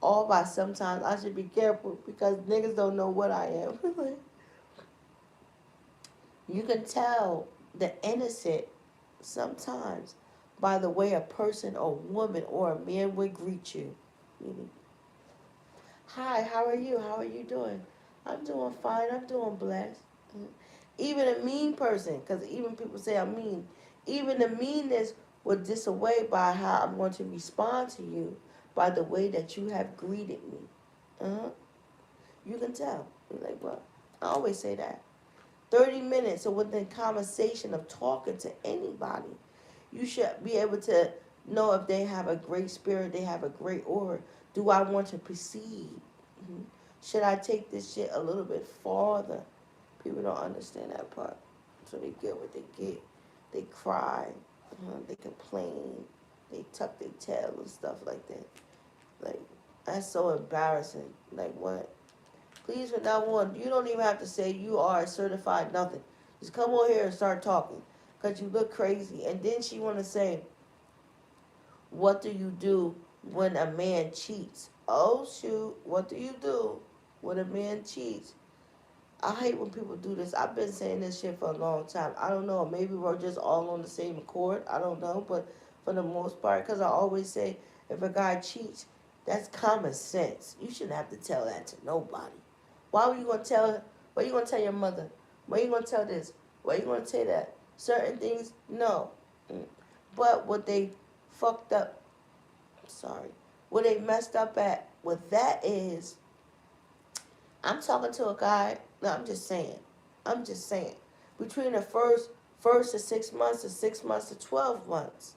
All by sometimes I should be careful because niggas don't know what I am. You can tell the innocent sometimes by the way a person or woman or a man would greet you. Meaning, hi, how are you? How are you doing? I'm doing fine. I'm doing blessed. Even a mean person, because even people say I'm mean, even the meanness will disaway by how I'm going to respond to you by the way that you have greeted me. Uh-huh. You can tell. You're like, well, I always say that. 30 minutes or within conversation of talking to anybody, you should be able to know if they have a great spirit, they have a great aura. Do I want to proceed? Mhm. Should I take this shit a little bit farther? People don't understand that part. So they get what they get. They cry, they complain, they tuck their tail and stuff like that. Like, that's so embarrassing. Like, what? Please, from now on, you don't even have to say you are certified nothing. Just come on here and start talking. Because you look crazy. And then she want to say, what do you do when a man cheats? Oh, shoot. What do you do when a man cheats? I hate when people do this. I've been saying this shit for a long time. I don't know. Maybe we're just all on the same accord. I don't know. But for the most part, because I always say, if a guy cheats, that's common sense. You shouldn't have to tell that to nobody. Why were you gonna tell? What are you gonna tell your mother? What are you gonna tell this? What are you gonna say that? Certain things, no. But what they fucked up, sorry, what they messed up at with that is, I'm talking to a guy. No, I'm just saying. I'm just saying. Between the first to 6 months to 6 months to 12 months,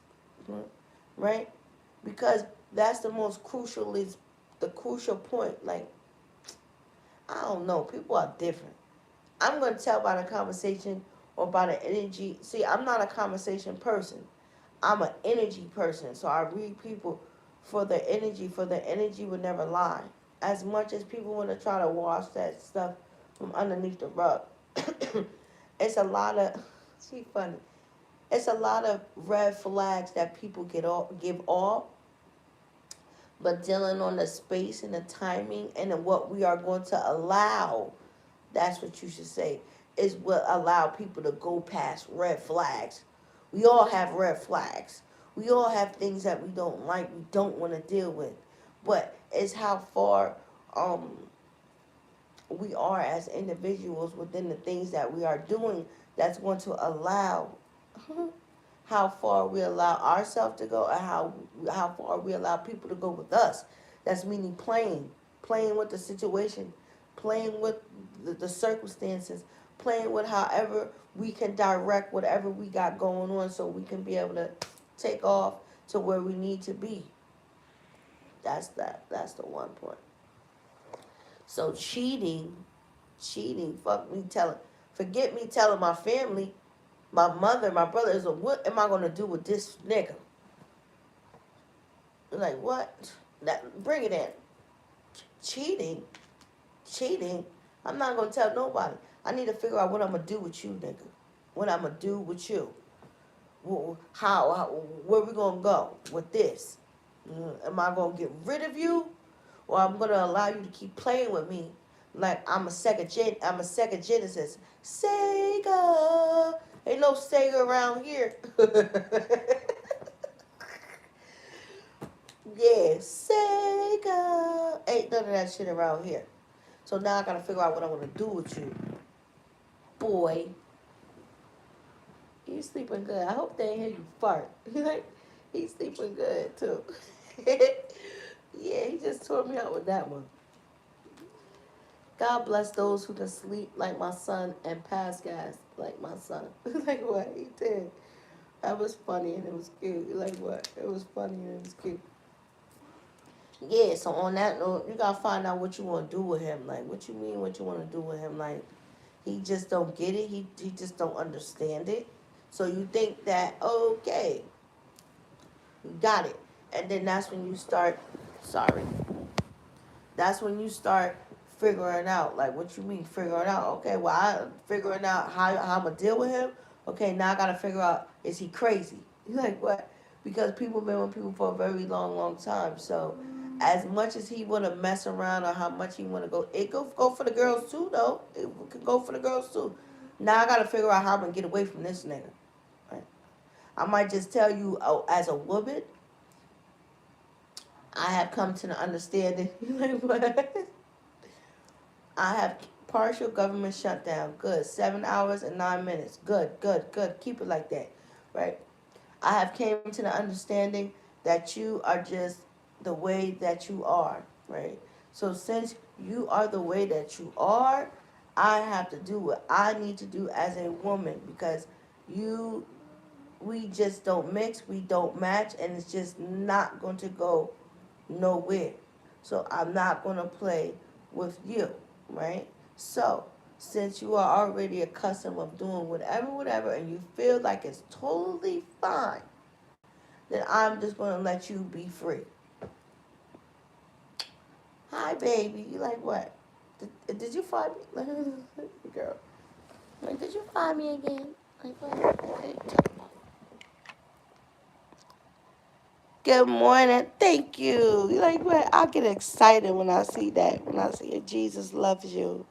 right? Because that's the most crucial is the crucial point. Like, I don't know. People are different. I'm going to tell by the conversation or by the energy. See, I'm not a conversation person. I'm an energy person. So I read people for the energy, for the energy would never lie. As much as people want to try to wash that stuff from underneath the rug, it's a lot of, she funny, it's a lot of red flags that people give off, but dealing on the space and the timing and then what we are going to allow, that's what you should say, is what allow people to go past red flags. We all have red flags. We all have things that we don't like, we don't want to deal with. But it's how far we are as individuals within the things that we are doing that's going to allow how far we allow ourselves to go and how far we allow people to go with us. That's meaning playing with the situation, playing with the circumstances, playing with however we can direct whatever we got going on so we can be able to take off to where we need to be. That's that. That's the one point. So cheating, forget me telling my family, my mother, my brother, is what am I gonna do with this nigga? Like what? That bring it in. Cheating, cheating. I'm not gonna tell nobody. I need to figure out what I'm gonna do with you, nigga. What I'm gonna do with you. How where we gonna go with this? Am I gonna get rid of you, or I'm gonna allow you to keep playing with me like I'm a Sega Genesis. Sega, ain't no Sega around here. Yeah, Sega, ain't none of that shit around here. So now I gotta figure out what I'm gonna do with you, boy. You sleeping good. I hope they ain't hear you fart. Like, he's sleeping good too. Yeah, he just tore me out with that one. God bless those who can sleep like my son and pass gas like my son. Like what? He did. That was funny and it was cute. Like what? It was funny and it was cute. Yeah, so on that note, you gotta find out what you wanna do with him. Like, what you mean what you wanna do with him? Like, he just don't get it. He just don't understand it. So you think that, okay, you got it. And then that's when you start, sorry, that's when you start figuring out, like, what you mean figuring out? Okay, well, figuring out how I'm going to deal with him. Okay, now I got to figure out, is he crazy? Like, what? Because people been with people for a very long, long time. So as much as he want to mess around or how much he want to go, it go for the girls too, though. It can go for the girls too. Now I gotta figure out how I'm gonna get away from this nigga. Right? I might just tell you, oh, as a woman, I have come to the understanding. Like what? I have partial government shutdown. Good. 7 hours and 9 minutes. Good, good, good. Keep it like that. Right? I have came to the understanding that you are just the way that you are. Right? So since you are the way that you are, I have to do what I need to do as a woman because you we just don't mix, we don't match, and it's just not going to go nowhere. So I'm not going to play with you, right? So since you are already accustomed of doing whatever, and you feel like it's totally fine, then I'm just going to let you be free. Hi, baby. You like what? Did you find me? Girl. Like, did you find me again? Like, what? Good morning. Thank you. You like what? I get excited when I see that. When I see it, Jesus loves you.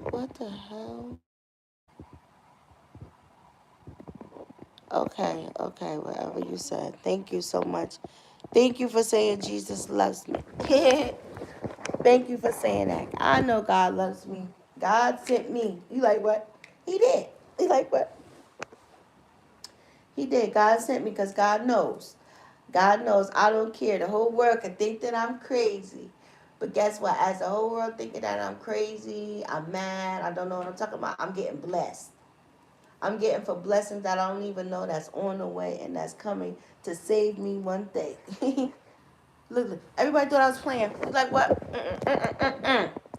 What the hell? Okay, whatever you said. Thank you so much. Thank you for saying Jesus loves me. Thank you for saying that. I know God loves me. God sent me. You like what? He did. You like what? He did. God sent me because God knows. God knows I don't care. The whole world can think that I'm crazy. But guess what? As the whole world thinking that I'm crazy, I'm mad, I don't know what I'm talking about, I'm getting blessed. I'm getting for blessings that I don't even know that's on the way and that's coming to save me one day. Look, everybody thought I was playing. You like what?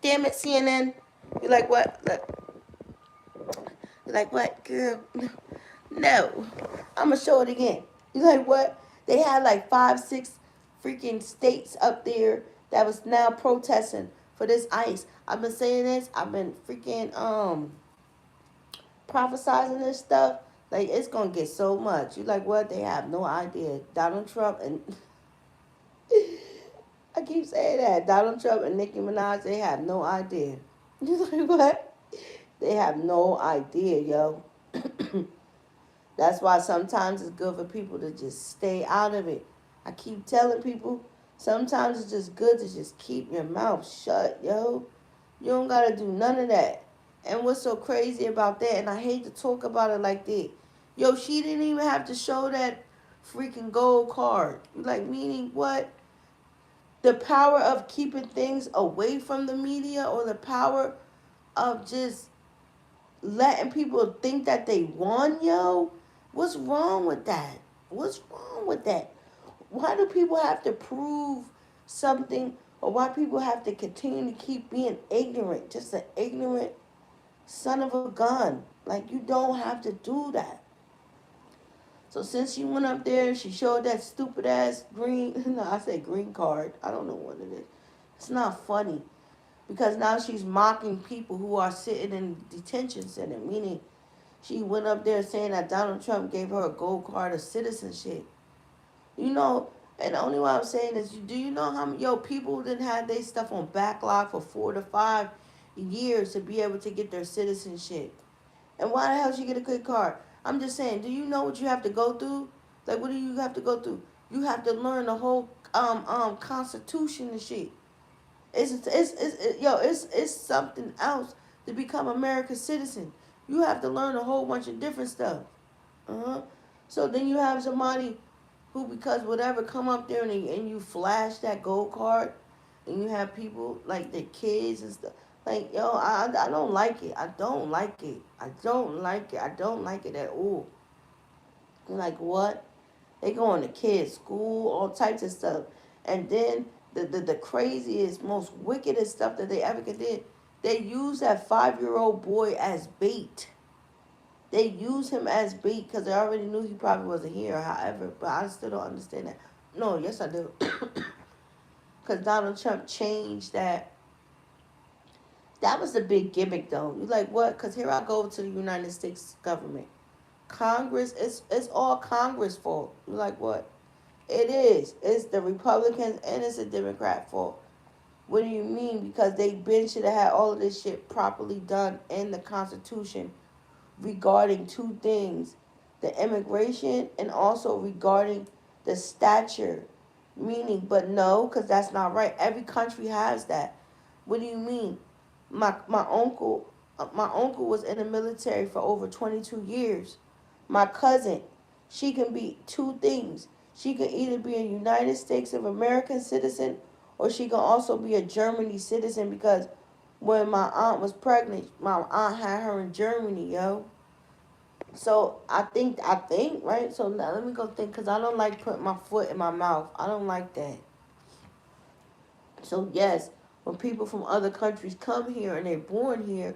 Damn it, CNN. You like what? Look. You like what, girl? No. I'm going to show it again. You like what? They had like 5, 6 freaking states up there that was now protesting for this ice. I've been saying this. I've been freaking prophesizing this stuff. Like, it's going to get so much. You like what? They have no idea. Donald Trump and... I keep saying that. Donald Trump and Nicki Minaj, they have no idea. You like what? They have no idea, yo. That's why sometimes it's good for people to just stay out of it. I keep telling people, sometimes it's just good to just keep your mouth shut, yo. You don't gotta do none of that. And what's so crazy about that, and I hate to talk about it like that, yo, she didn't even have to show that freaking gold card. Like, meaning what? The power of keeping things away from the media, or the power of just letting people think that they won, yo. What's wrong with that? What's wrong with that? Why do people have to prove something, or why people have to continue to keep being ignorant? Just an ignorant son of a gun. Like, you don't have to do that. So since she went up there, she showed that stupid ass green, no, I said green card. I don't know what it is. It's not funny. Because now she's mocking people who are sitting in detention center, meaning she went up there saying that Donald Trump gave her a gold card of citizenship. You know, and the only why I'm saying is, do you know how many, people didn't have their stuff on backlog for 4 to 5 years to be able to get their citizenship? And why the hell she get a good card? I'm just saying, do you know what you have to go through? Like, what do you have to go through? You have to learn the whole constitution and shit. It's something else to become America's citizen. You have to learn a whole bunch of different stuff. Uh-huh. So then you have somebody who, because whatever, come up there and you flash that gold card, and you have people like their kids and stuff. Like, I don't like it. I don't like it. I don't like it. I don't like it at all. Like, what? They going to kids' school, all types of stuff. And then the craziest, most wickedest stuff that they ever did, they use that 5-year-old boy as bait. They use him as bait because they already knew he probably wasn't here, however, but I still don't understand that. No, yes I do. Because Donald Trump changed that. That was the big gimmick, though. You like, what? Because here I go to the United States government. Congress, it's all Congress' fault. You like, what? It is. It's the Republicans and it's the Democrat fault. What do you mean? Because they been should have had all of this shit properly done in the Constitution regarding two things: the immigration and also regarding the stature. Meaning, but no, because that's not right. Every country has that. What do you mean? My uncle was in the military for over 22 years. My cousin, she can be two things. She can either be a United States of American citizen or she can also be a Germany citizen because when my aunt was pregnant, my aunt had her in Germany, yo. So I think, right? So now let me go think because I don't like putting my foot in my mouth. I don't like that. So yes, when people from other countries come here and they're born here,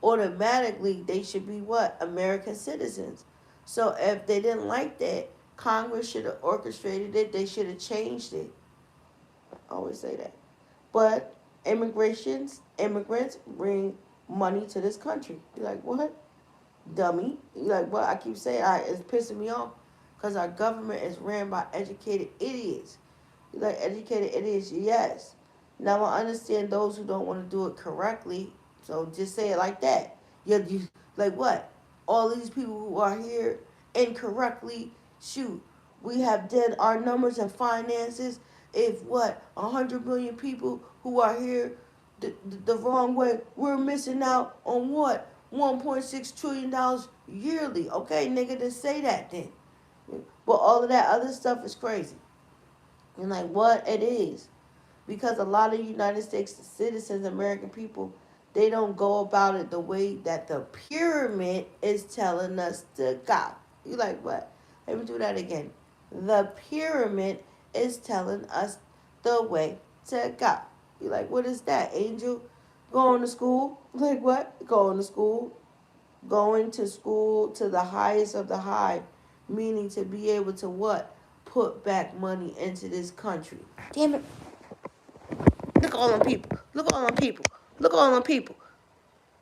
automatically they should be what? American citizens. So if they didn't like that, Congress should have orchestrated it. They should have changed it. I always say that. But immigrants bring money to this country. You're like, what? Dummy. You're like, what? I keep saying it's pissing me off because our government is ran by educated idiots. You like educated idiots, yes. Now I understand those who don't want to do it correctly, so just say it like that. You like what? All these people who are here incorrectly, shoot. We have done our numbers and finances. If what 100 million people who are here the wrong way, we're missing out on what 1.6 trillion dollars yearly. Okay, nigga, just say that then. But all of that other stuff is crazy. And like what it is. Because a lot of United States citizens, American people, they don't go about it the way that the pyramid is telling us to go. You like what? Let me do that again. The pyramid is telling us the way to go. You like, what is that, Angel? Going to school? Like what? Going to school. Going to school to the highest of the high. Meaning to be able to what? Put back money into this country. Damn it. Look at all them people. Look at all them people. Look at all them people.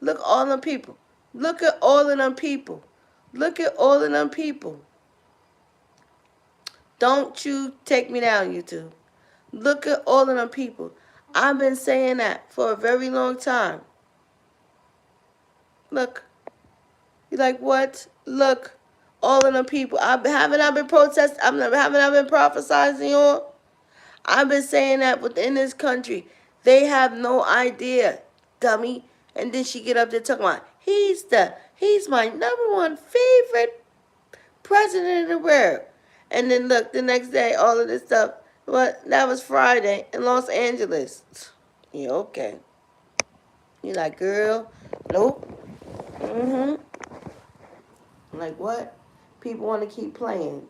Look at all them people. Look at all of them people. Look at all of them people. Don't you take me down, YouTube. Look at all of them people. I've been saying that for a very long time. Look. You like what? Look. All of them people. Haven't I been protesting? Haven't I been prophesying on? I've been saying that within this country, they have no idea, dummy. And then she get up there talking about, he's my number one favorite president in the world. And then look, the next day, all of this stuff, what? That was Friday in Los Angeles. Yeah, okay. You like, girl, nope. Mm-hmm. Like what? People want to keep playing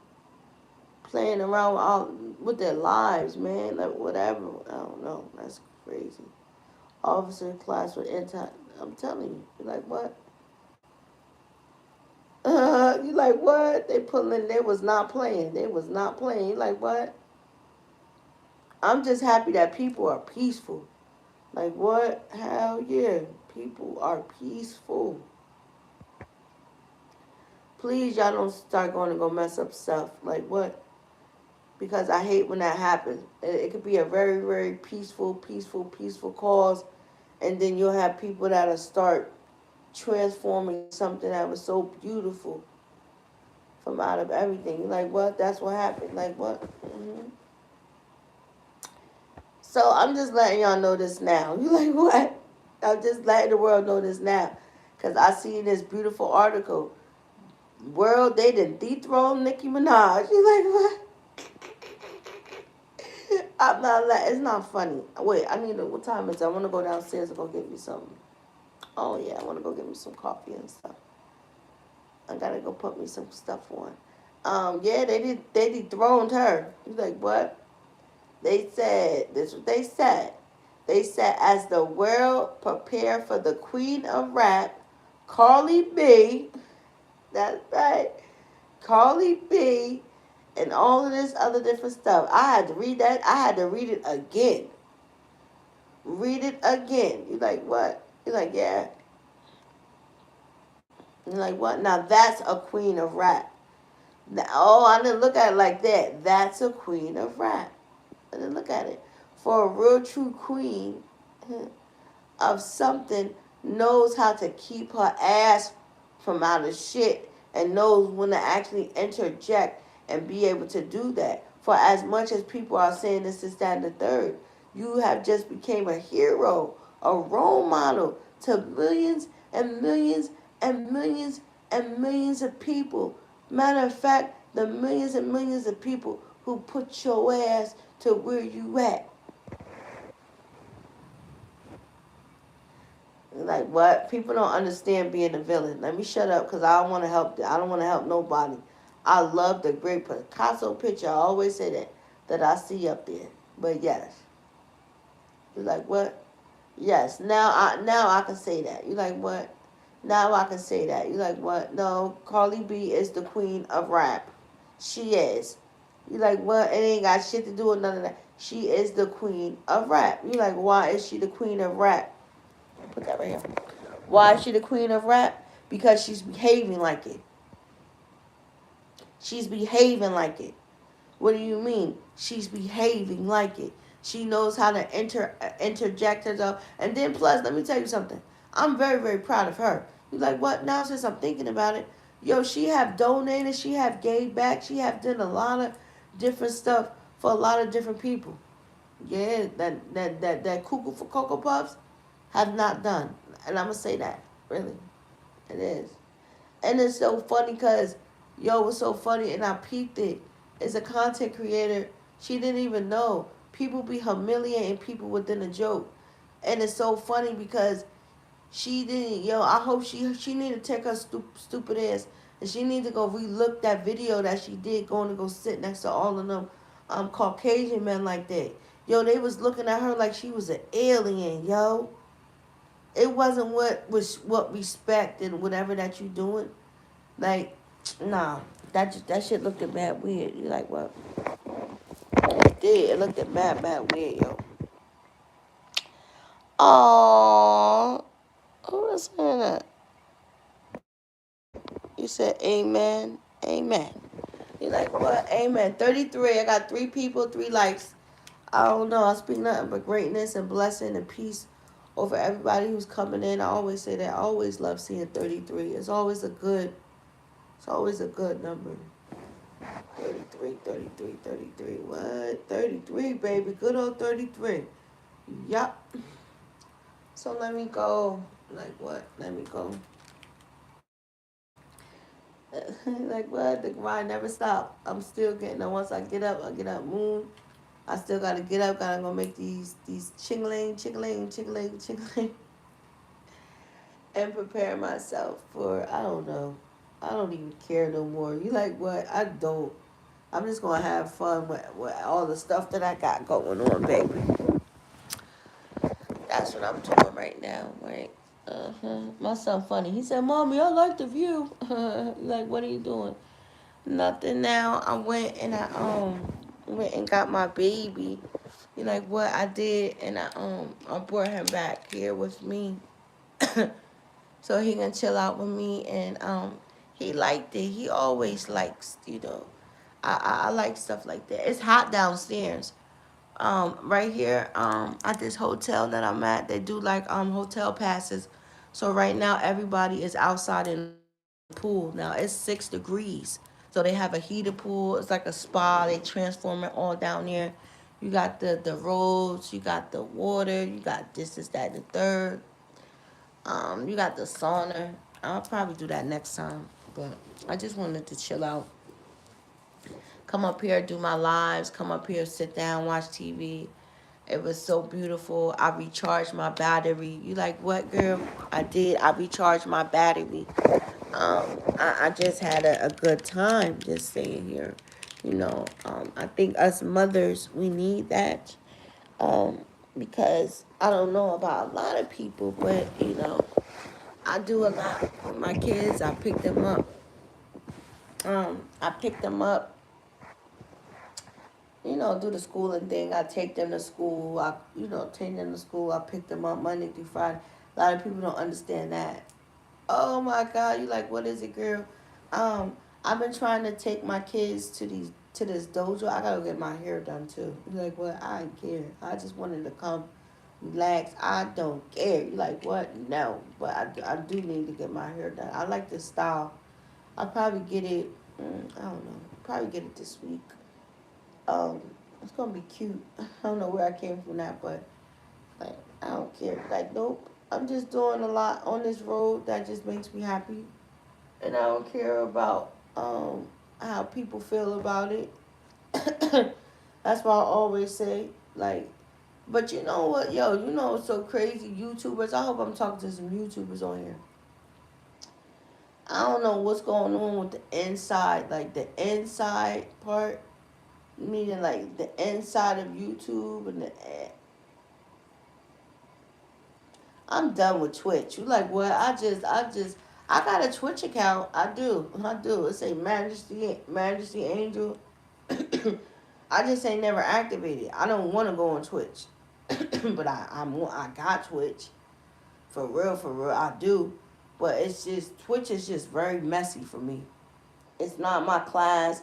around with their lives, man. Like whatever. I don't know. That's crazy. Officer in class with anti. I'm telling you. You like what? You like what? They pulling. They was not playing. They was not playing. You like what? I'm just happy that people are peaceful. Like what? Hell yeah. People are peaceful. Please, y'all don't start going to go mess up stuff. Like what? Because I hate when that happens. It could be a very, very peaceful cause, and then you'll have people that'll start transforming something that was so beautiful from out of everything. You're like, what? That's what happened. Like, what? Mm-hmm. So I'm just letting y'all know this now. You like, what? I'm just letting the world know this now. Because I see this beautiful article. World, they done dethroned Nicki Minaj. You like, what? I'm not like, it's not funny. Wait, I need to, what time is it? I want to go downstairs and go get me some. Oh, yeah, I want to go get me some coffee and stuff. I got to go put me some stuff on. Yeah, they dethroned her. You like, what? They said, this is what they said. They said, as the world prepare for the queen of rap, Carly B, that's right, Carly B, and all of this other different stuff. I had to read that. I had to read it again. Read it again. You like, what? You're like, yeah. You're like, what? Now that's a queen of rap. Now, oh, I didn't look at it like that. That's a queen of rap. I didn't look at it. for a real true queen of something knows how to keep her ass from out of shit and knows when to actually interject and be able to do that. For as much as people are saying this, that, and the third, you have just became a hero, a role model to millions and millions and millions and millions of people. Matter of fact, the millions and millions of people who put your ass to where you at. Like what? People don't understand being a villain. Let me shut up because I don't want to help. I don't want to help nobody. I love the great Picasso picture. I always say that I see up there. But yes, you're like what? Yes. Now I can say that. You like what? Now I can say that. You like what? No, Carly B is the queen of rap. She is. You like what? It ain't got shit to do with none of that. She is the queen of rap. You like why is she the queen of rap? Put that right here. Why is she the queen of rap? Because she's behaving like it. She's behaving like it. What do you mean? She's behaving like it. She knows how to interject herself. And then plus, let me tell you something. I'm very, very proud of her. You like what? Now since I'm thinking about it, yo, she have donated, she have gave back, she have done a lot of different stuff for a lot of different people. Yeah, that cuckoo for Cocoa Puffs have not done. And I'm going to say that. Really. It is. And it's so funny because, yo, what's so funny, and I peeped it, as a content creator, she didn't even know. People be humiliating people within a joke. And it's so funny because she didn't, yo, I hope she need to take her stupid ass, and she need to go relook that video that she did going to go sit next to all of them Caucasian men like that. Yo, they was looking at her like she was an alien, yo. It wasn't what respect and whatever that you doing. Like, nah, that shit looked at mad weird. You like what? It did. It looked at mad weird, yo. Aww. Who was saying that? You said amen. Amen. You like what? Amen. 33. I got 3 people, 3 likes. I don't know. I speak nothing but greatness and blessing and peace over everybody who's coming in. I always say that. I always love seeing 33. It's always a good number. 33, 33, 33. What? 33, baby. Good old 33. Yup. So let me go. Like what? Let me go. Like what? The grind never stop. I'm still getting up. Once I get up, moon. I still gotta get up, gotta go make these chingling, and prepare myself for, I don't know. I don't even care no more. You like what? I don't. I'm just gonna have fun with all the stuff that I got going on, baby. That's what I'm doing right now, right? My son funny. He said, "Mommy, I like the view." Like, what are you doing? Nothing now. I went and went and got my baby. You like what I did, and I brought him back here with me, so he can chill out with me, and he liked it. He always likes, I like stuff like that. It's hot downstairs. Right here, at this hotel that I'm at, they do like hotel passes. So right now everybody is outside in the pool. Now it's 6 degrees. So they have a heated pool. It's like a spa. They transform it all down there. You got the roads, you got the water, you got this, that, and the third. You got the sauna. I'll probably do that next time. But I just wanted to chill out. Come up here, do my lives. Come up here, sit down, watch TV. It was so beautiful. I recharged my battery. You like what, girl? I did. I recharged my battery. I just had a good time just staying here. I think us mothers, we need that. Because I don't know about a lot of people, but, I do a lot with my kids. I pick them up. Do the schooling thing. I take them to school. I pick them up Monday through Friday. A lot of people don't understand that. Oh my God, you like, what is it, girl? I've been trying to take my kids to this dojo. I gotta get my hair done too. You're like, what? I don't care. I just wanted to come relax. I don't care. You're like, what? No. But I do need to get my hair done. I like this style. I'll probably get it, I don't know. Probably get it this week. Um, it's gonna be cute. I don't know where I came from that, but like, I don't care. Like, nope. I'm just doing a lot on this road that just makes me happy. And I don't care about how people feel about it. That's why I always say, like, but you know what, yo, you know what's so crazy? YouTubers, I hope I'm talking to some YouTubers on here. I don't know what's going on with the inside, like the inside part, meaning like the inside of YouTube and the. I'm done with Twitch. You like what? I got a Twitch account. I do. It say Majesty Angel. I just ain't never activated. I don't want to go on Twitch, but I got Twitch for real. I do, but it's just Twitch is just very messy for me. It's not my class.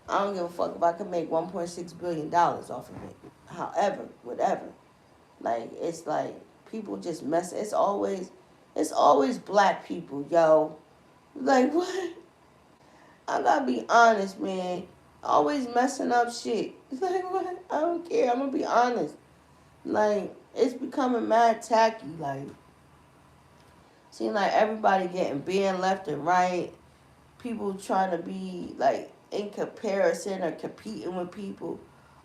I don't give a fuck if I could make $1.6 billion off of it. However, whatever. Like it's like people just mess. It's always black people, yo. Like what? I gotta be honest, man. Always messing up shit. Like what? I don't care. I'm gonna be honest. Like it's becoming mad tacky. Like seem like everybody getting banned left and right. People trying to be like in comparison or competing with people.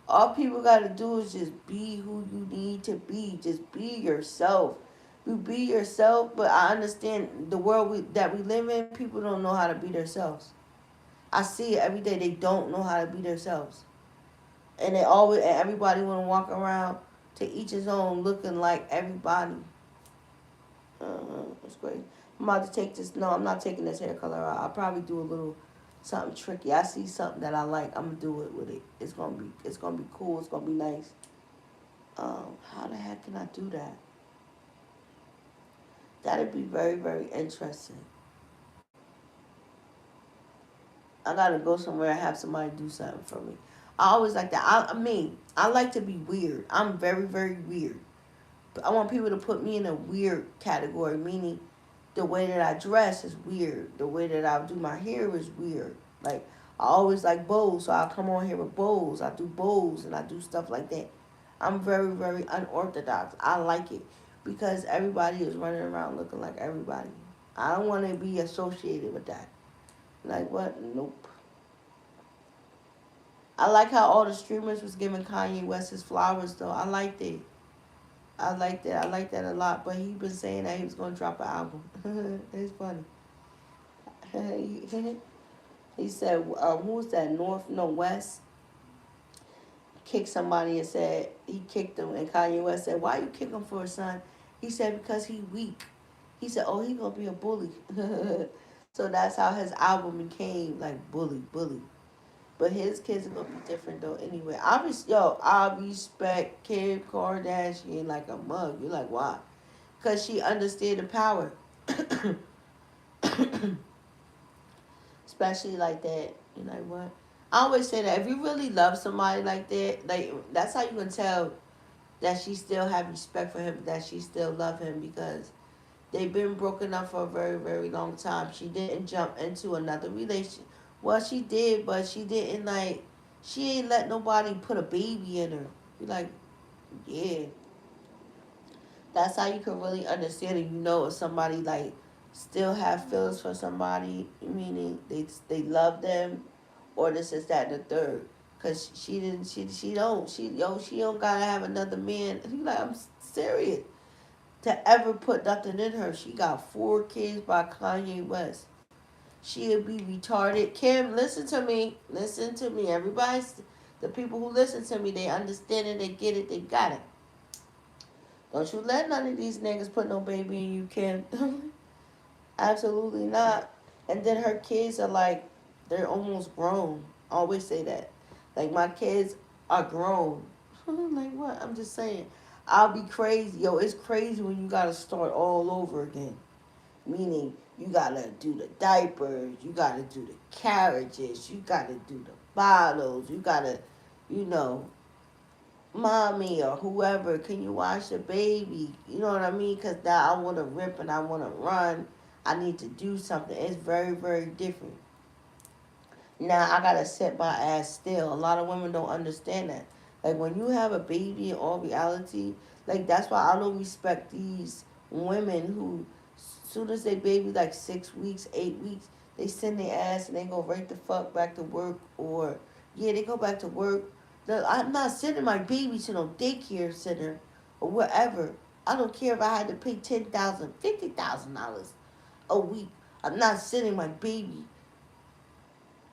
All people got to do is just be who you need to be. Just be yourself. You be yourself, but I understand the world that we live in, people don't know how to be themselves. I see it every day. They don't know how to be themselves. And everybody want to walk around to each his own looking like everybody. It's great. I'm about to take this. No, I'm not taking this hair color out. I'll probably do a little something tricky. I see something that I like. I'm gonna do it with it. It's gonna be cool. It's gonna be nice. How the heck can I do that? That'd be very, very interesting. I gotta go somewhere and have somebody do something for me. I always like that. I like to be weird. I'm very, very weird. I want people to put me in a weird category, meaning the way that I dress is weird. The way that I do my hair is weird. Like, I always like bows, so I'll come on here with bows. I do bows and I do stuff like that. I'm very, very unorthodox. I like it because everybody is running around looking like everybody. I don't want to be associated with that. Like, what? Nope. I like how all the streamers was giving Kanye West his flowers, though. I liked it. I like that. I like that a lot. But he been saying that he was gonna drop an album. It's funny. He said, "Who was that? North, no West." Kicked somebody and said he kicked him, and Kanye West said, "Why you kick him for, son?" He said, "Because he weak." He said, "Oh, he gonna be a bully." So that's how his album became like bully, bully. But his kids are gonna be different though. Anyway, I respect Kim Kardashian like a mug. You're like, why? Because she understood the power, especially like that. You know what? I always say that if you really love somebody like that, like that's how you can tell that she still have respect for him, that she still love him because they've been broken up for a very, very long time. She didn't jump into another relationship. Well, she did, but she didn't like. She ain't let nobody put a baby in her. You're like, yeah. That's how you can really understand it. You know if somebody like still have feelings for somebody, meaning they love them, or this is that and the third. Cause she don't gotta have another man. You like I'm serious to ever put nothing in her. She got 4 kids by Kanye West. She'll be retarded. Kim, listen to me. Listen to me. The people who listen to me, they understand it, they get it, they got it. Don't you let none of these niggas put no baby in you, Kim. Absolutely not. And then her kids are like, they're almost grown. I always say that. Like, my kids are grown. Like, what? I'm just saying. I'll be crazy. Yo, it's crazy when you gotta start all over again. Meaning, you gotta do the diapers, you gotta do the carriages, you gotta do the bottles. You gotta, you know, mommy or whoever, can you watch the baby? You know what I mean? Because now I want to rip and I want to run. I need to do something. It's very, very different. Now I gotta sit my ass still. A lot of women don't understand that. Like when you have a baby in all reality, like that's why I don't respect these women who, soon as they baby like 6 weeks, 8 weeks, they send their ass and they go right the fuck back to work, or yeah, they go back to work. I'm not sending my baby to no daycare center or whatever. I don't care if I had to pay $10,000, $50,000 a week. I'm not sending my baby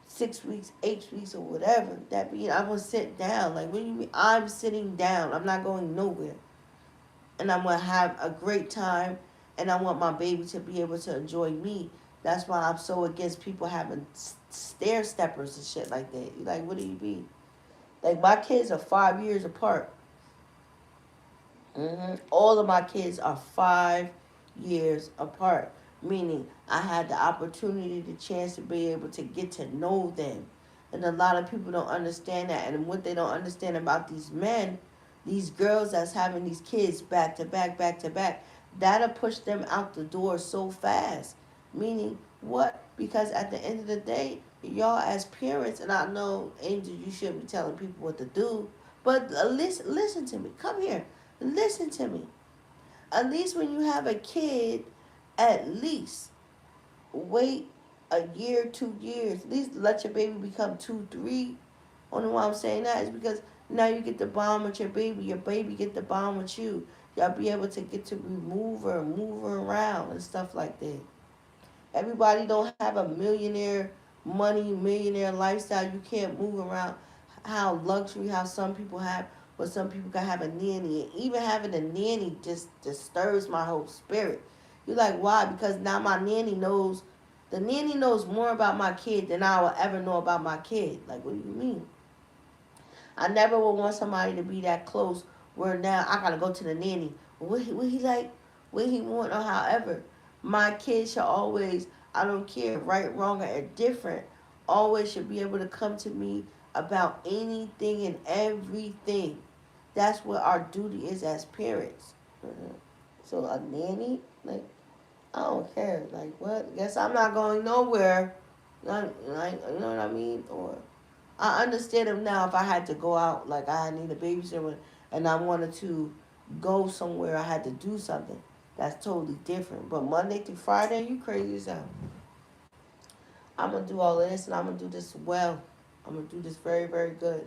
6 weeks, 8 weeks, or whatever. That means I'm gonna sit down. Like when you mean I'm sitting down, I'm not going nowhere, and I'm gonna have a great time, and I want my baby to be able to enjoy me. That's why I'm so against people having stair steppers and shit like that. You like, what do you mean? Like my kids are 5 years apart. All of my kids are 5 years apart, meaning I had the opportunity, the chance to be able to get to know them. And a lot of people don't understand that. And what they don't understand about these men, these girls that's having these kids back to back, back to back, that'll push them out the door so fast. Meaning what? Because at the end of the day, y'all as parents, and I know, Angel, you shouldn't be telling people what to do, but listen to me. Come here. Listen to me. At least when you have a kid, at least wait a year, 2 years. At least let your baby become 2, 3. Only why I'm saying that is because now you get the bond with your baby. Your baby get the bond with you. Y'all be able to get to move her around and stuff like that. Everybody don't have a millionaire lifestyle. You can't move around how luxury, how some people have, but some people can have a nanny. And even having a nanny just disturbs my whole spirit. You're like, why? Because now the nanny knows more about my kid than I will ever know about my kid. Like, what do you mean? I never would want somebody to be that close where now I gotta go to the nanny. What he like? What he want? Or however, my kid should always, I don't care, right, wrong, or indifferent, always should be able to come to me about anything and everything. That's what our duty is as parents. So a nanny, like, I don't care. Like, what? Guess I'm not going nowhere. Like, you know what I mean? Or I understand them now. If I had to go out, like I need a babysitter, and I wanted to go somewhere, I had to do something. That's totally different. But Monday through Friday, you crazy as hell. I'm gonna do all of this, and I'm gonna do this well. I'm gonna do this very, very good.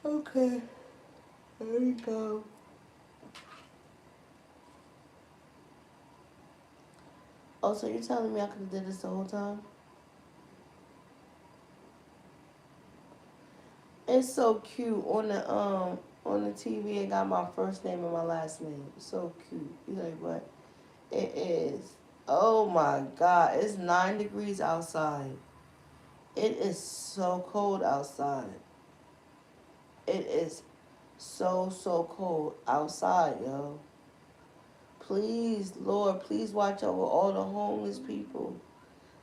Okay, there we go. Oh, so you're telling me I could have did this the whole time? It's so cute on the TV. It got my first name and my last name. It's so cute. You like what? It is. Oh my God! It's 9 degrees outside. It is so cold outside. It is so cold outside, yo. Please, Lord, please watch over all the homeless people,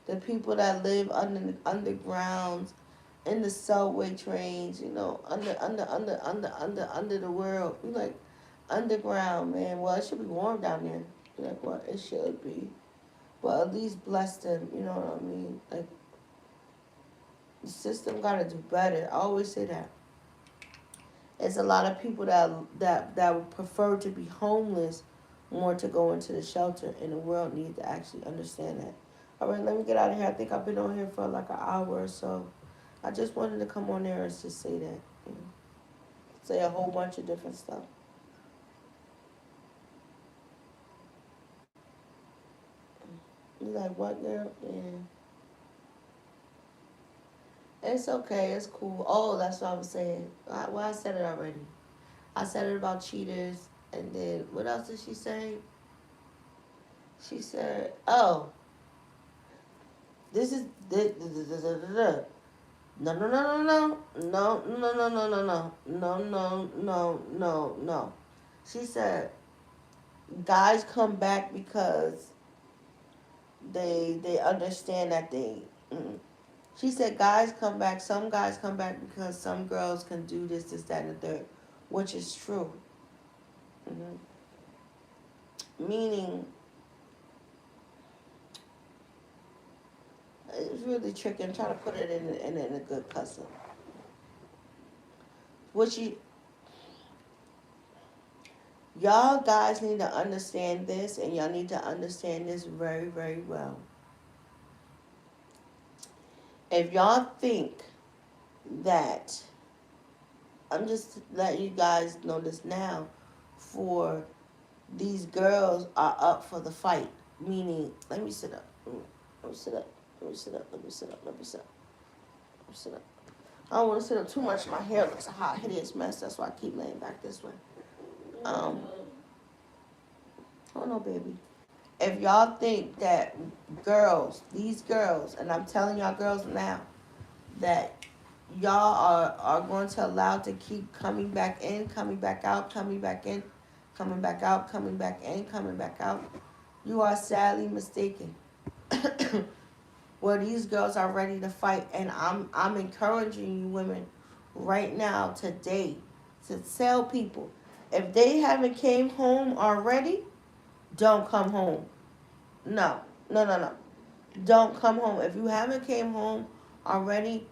the people that live under the undergrounds, in the subway trains, you know, under the world. You like underground, man. Well, it should be warm down there. You like what? It should be. But at least bless them, you know what I mean? Like the system gotta do better. I always say that. It's a lot of people that would prefer to be homeless more to go into the shelter, and the world needs to actually understand that. All right, let me get out of here. I think I've been on here for like an hour or so. I just wanted to come on there and just say that. You know, say a whole bunch of different stuff. You like what, girl? Yeah. It's okay. It's cool. Oh, that's what I was saying. Well, I said it already. I said it about cheaters. And then, what else did she say? She said, oh, this is... No, no, no, no, no. No, no, no, no, no, no. No, no, no, no, no. She said, guys come back because They understand that they. Mm. She said guys come back. Some guys come back because some girls can do this, that, and the third, which is true. Mm-hmm. Meaning, it's really tricky. I'm trying to put it in a good custom. What y'all guys need to understand this, and y'all need to understand this very, very well. If y'all think that, I'm just letting you guys know this now, for these girls are up for the fight. Meaning, let me sit up. Let me sit up. Let me sit up. Let me sit up. Let me sit up. Let me sit up. I don't want to sit up too much. My hair looks a hot, hideous mess. That's why I keep laying back this way. Oh no, baby. If y'all think that girls, these girls, and I'm telling y'all girls now, that y'all are going to allow to keep coming back in, coming back out, coming back in, coming back out, coming back in, coming back out, you are sadly mistaken. Well, these girls are ready to fight, and I'm encouraging you women right now today to tell people, if they haven't came home already, don't come home. No, no, no, no. Don't come home. If you haven't came home already,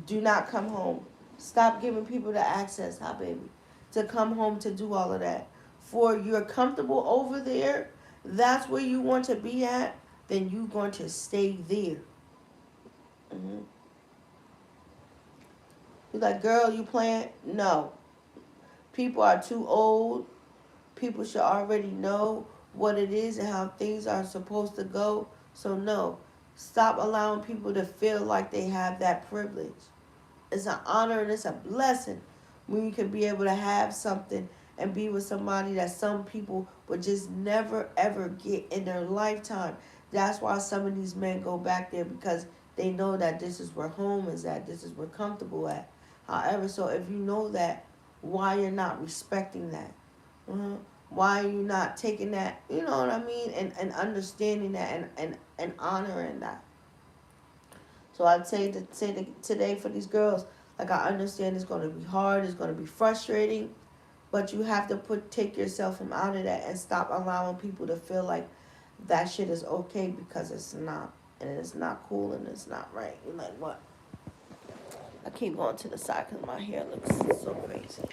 do not come home. Stop giving people the access, huh, baby, to come home to do all of that. For you're comfortable over there, that's where you want to be at, then you're going to stay there. Mm-hmm. You're like, girl, you playing? No. People are too old. People should already know what it is and how things are supposed to go. So, no. Stop allowing people to feel like they have that privilege. It's an honor and it's a blessing when you can be able to have something and be with somebody that some people would just never ever get in their lifetime. That's why some of these men go back there, because they know that this is where home is at, this is where comfortable at. However, so if you know that, why you're not respecting that? Mm-hmm. Why are you not taking that, you know what I mean, and understanding that and honoring that? So I'd say today for these girls, like, I understand it's going to be hard, it's going to be frustrating, but you have to take yourself from out of that and stop allowing people to feel like that shit is okay, because it's not. And it's not cool and it's not right. You're like, what? I keep going to the side because my hair looks so crazy.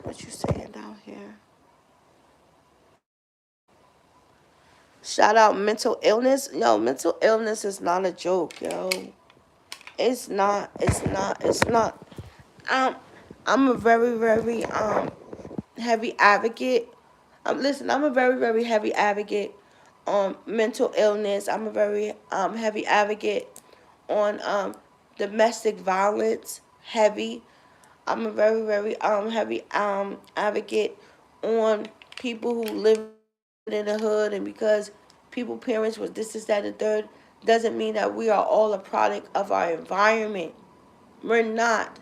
What you saying down here? Shout out mental illness. Yo, mental illness is not a joke, yo. It's not. It's not. It's not. Um, I'm a very, very heavy advocate. Listen, I'm a very, very heavy advocate on mental illness. I'm a very heavy advocate on domestic violence. Heavy. I'm a very, very heavy advocate on people who live in the hood, and because people parents was this, is that, and the third, doesn't mean that we are all a product of our environment. We're not.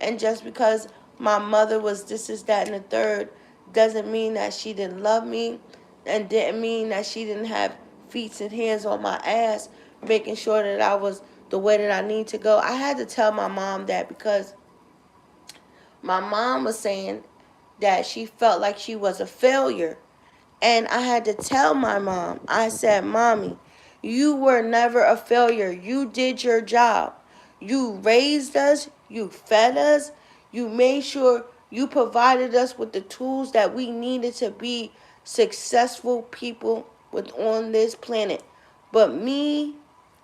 And just because my mother was this, is that, and the third, doesn't mean that she didn't love me, and didn't mean that she didn't have feet and hands on my ass, making sure that I was the way that I need to go. I had to tell my mom that, because my mom was saying that she felt like she was a failure. And I had to tell my mom, I said, Mommy, you were never a failure. You did your job. You raised us. You fed us. You made sure you provided us with the tools that we needed to be successful people on this planet. But me,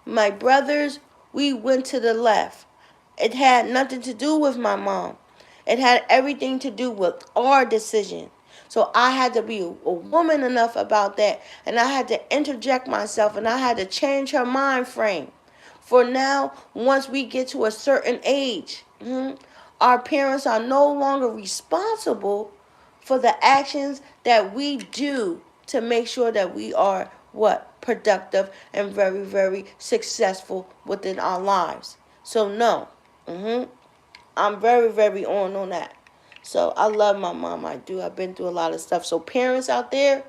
my brothers, we went to the left. It had nothing to do with my mom. It had everything to do with our decision. So I had to be a woman enough about that, and I had to interject myself, and I had to change her mind frame. For now, once we get to a certain age, our parents are no longer responsible for the actions that we do to make sure that we are what? Productive and very, very successful within our lives. So no. I'm very, very on that. So I love my mom. I do. I've been through a lot of stuff. So parents out there,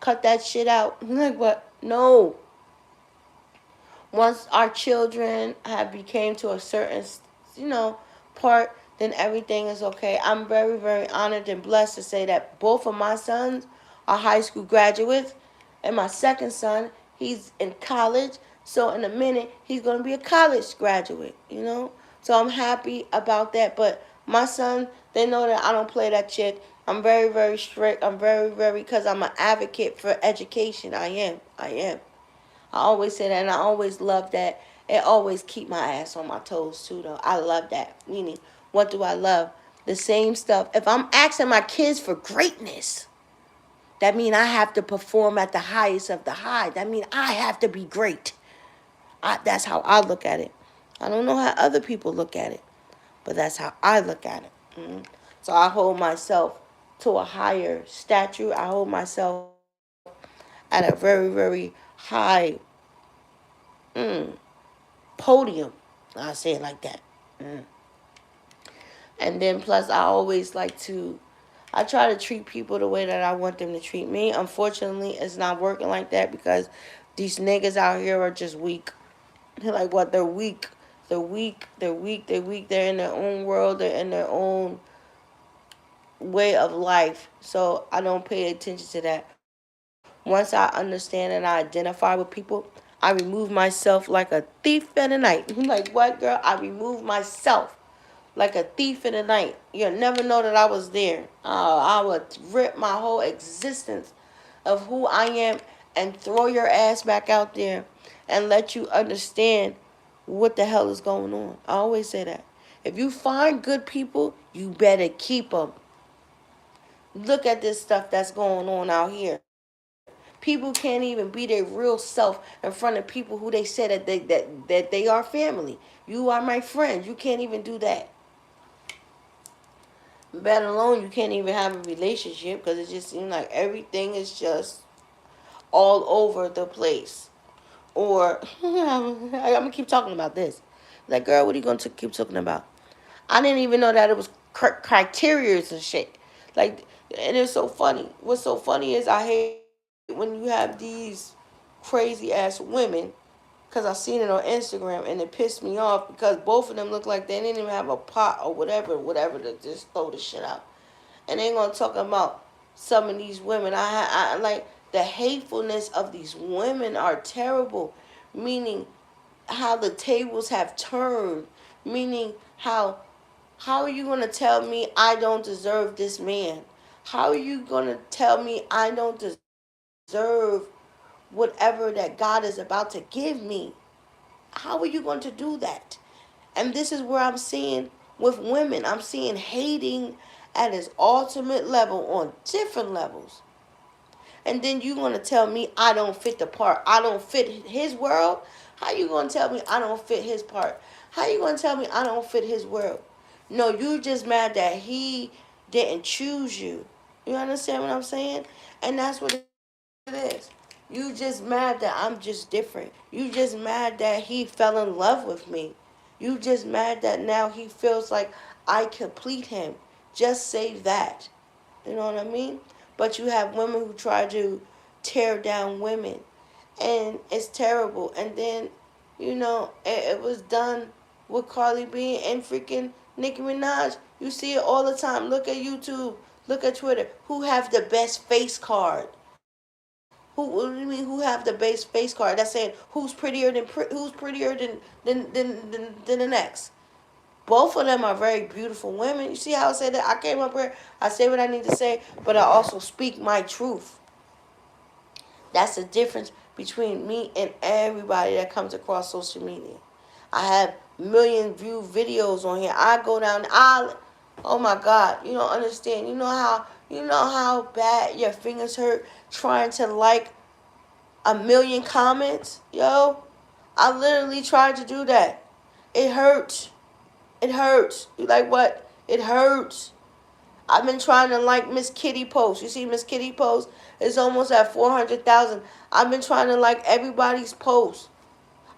cut that shit out. I'm like, what? No. Once our children have became to a certain, you know, part, then everything is okay. I'm very, very honored and blessed to say that both of my sons are high school graduates, and my second son, he's in college. So in a minute, he's gonna be a college graduate. You know, so I'm happy about that. But my son, they know that I don't play that shit. I'm very, very strict. I'm very, very, because I'm an advocate for education. I am. I am. I always say that, and I always love that. It always keep my ass on my toes too, though. I love that. Meaning, what do I love? The same stuff. If I'm asking my kids for greatness, that means I have to perform at the highest of the high. That means I have to be great. That's how I look at it. I don't know how other people look at it, but that's how I look at it. So I hold myself to a higher stature. I hold myself at a very, very high mm, podium. I'll say it like that. Mm. And then plus, I always like to, I try to treat people the way that I want them to treat me. Unfortunately, it's not working like that because these niggas out here are just weak. They're like, what? They're weak. They're weak. They're weak. They're weak. They're in their own world. They're in their own way of life. So I don't pay attention to that. Once I understand and I identify with people, I remove myself like a thief in the night. Like, what, girl? I remove myself like a thief in the night. You'll never know that I was there. I would rip my whole existence of who I am and throw your ass back out there and let you understand what the hell is going on. I always say that. If you find good people, you better keep them. Look at this stuff that's going on out here. People can't even be their real self in front of people who they say that they are family. You are my friend. You can't even do that. Let alone you can't even have a relationship because it just seems like everything is just all over the place. Or I'm gonna keep talking about this. Like, girl, what are you gonna keep talking about? I didn't even know that it was criteria and shit. Like, and it's so funny. What's so funny is I hate when you have these crazy ass women, because I seen it on Instagram and it pissed me off because both of them look like they didn't even have a pot or whatever to just throw the shit out. And they gonna talk about some of these women. I like the hatefulness of these women are terrible. Meaning how the tables have turned. Meaning how are you gonna tell me I don't deserve this man? How are you gonna tell me I don't deserve whatever that God is about to give me? How are you going to do that? And this is where I'm seeing with women. I'm seeing hating at its ultimate level on different levels. And then you going to tell me I don't fit the part. I don't fit his world. How you going to tell me I don't fit his part? How you going to tell me I don't fit his world? No, you just mad that he didn't choose you. You understand what I'm saying? And that's what it is. You just mad that I'm just different. You just mad that he fell in love with me. You just mad that now he feels like I complete him. Just say that. You know what I mean? But you have women who try to tear down women. And it's terrible. And then, it was done with Carly B and freaking Nicki Minaj. You see it all the time. Look at YouTube. Look at Twitter. Who have the best face card? Who have the best face card? That's saying who's prettier than the next. Both of them are very beautiful women. You see how I said that? I came up here, I say what I need to say, but I also speak my truth. That's the difference between me and everybody that comes across social media. I have million view videos on here. I go down the aisle. Oh my God, you don't understand. You know how bad your fingers hurt trying to like a million comments? Yo, I literally tried to do that. It hurts. It hurts. You like what? It hurts. I've been trying to like Miss Kitty post. You see Miss Kitty post? It's almost at 400,000. I've been trying to like everybody's post.